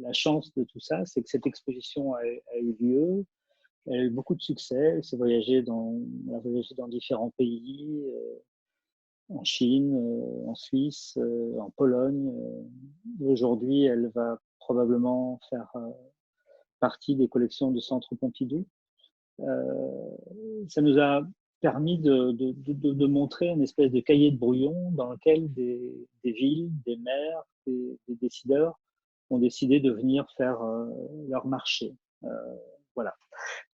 la chance de tout ça, c'est que cette exposition a eu lieu, elle a eu beaucoup de succès, elle a voyagé dans différents pays, en Chine, en Suisse, en Pologne. Aujourd'hui, elle va probablement faire partie des collections du Centre Pompidou. Ça nous a permis de montrer une espèce de cahier de brouillon dans lequel des villes, des maires, des décideurs ont décidé de venir faire leur marché. Voilà.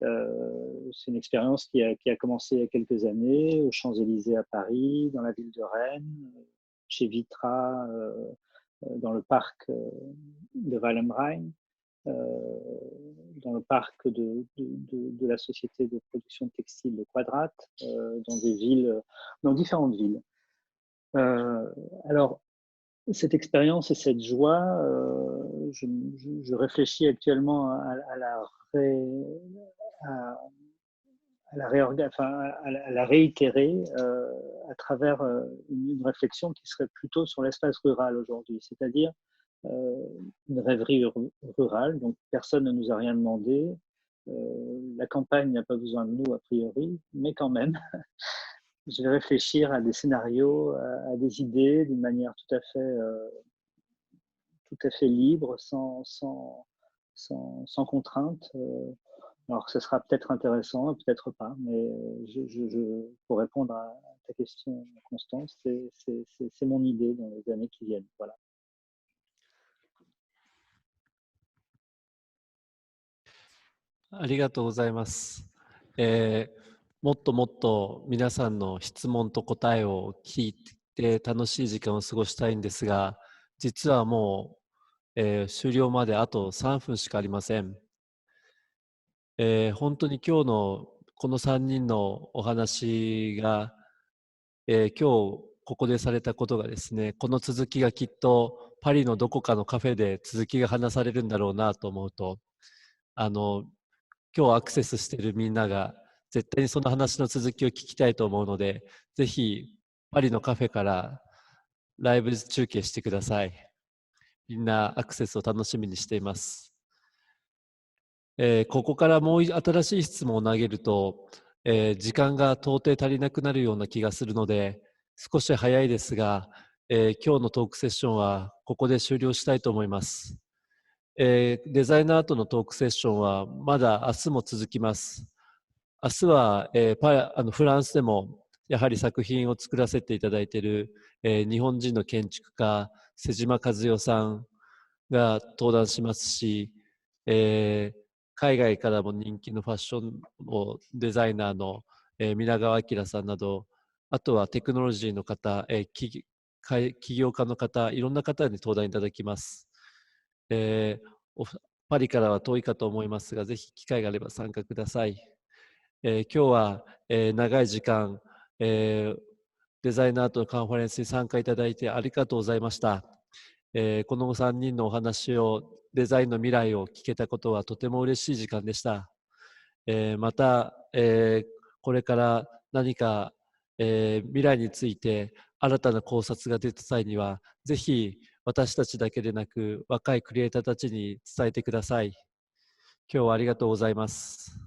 C'est une expérience qui a commencé il y a quelques années aux Champs-Élysées à Paris, dans la ville de Rennes, chez Vitra, dans le parc de Wallenrhein, dans le parc de la société de production textile de Quadrate, dans différentes villes. Alors, cette expérience et cette joie, je réfléchis actuellement à la réitérer à travers une réflexion qui serait plutôt sur l'espace rural aujourd'hui, c'est-à-dire une rêverie rurale, donc personne ne nous a rien demandé, la campagne n'a pas besoin de nous a priori, mais quand même, je vais réfléchir à des scénarios, à des idées d'une manière tout à fait libre, sans contrainte. Alors, ce sera peut-être intéressant, peut-être pas, mais pour répondre à ta question, Constance, c'est mon idée dans les années qui viennent. Voilà. ありがとうございます。もっともっと皆さんの質問と答えを聞いて楽しい時間を過ごしたいんですが、実はもう、終了まであと3分しかありません。本当に今日のこの3人のお話が、今日ここでされたことがですね、この続きがきっとパリのどこかのカフェで続きが話されるんだろうなと思うと、今日アクセスしているみんなが絶対にその話の続きを聞きたいと思うので、ぜひパリのカフェからライブ中継してください。みんなアクセスを楽しみにしています。ここからもう新しい質問を投げると、時間が到底足りなくなるような気がするので、少し早いですが、今日のトークセッションはここで終了したいと思います。デザイナーとのトークセッションはまだ明日も続きます。明日は、フランスでもやはり作品を作らせていただいている、日本人の建築家瀬島和代さんが登壇しますし、海外からも人気のファッションデザイナーの、皆川明さんなどあとはテクノロジーの方、起業家の方、いろんな方に登壇いただきます。パリからは遠いかと思いますが、ぜひ機会があれば参加ください。今日は、長い時間、デザイナーとのカンファレンスに参加いただいてありがとうございました。この3人のお話を、デザインの未来を聞けたことはとても嬉しい時間でした。また、これから何か、未来について新たな考察が出た際には、ぜひ私たちだけでなく若いクリエイターたちに伝えてください。今日はありがとうございます。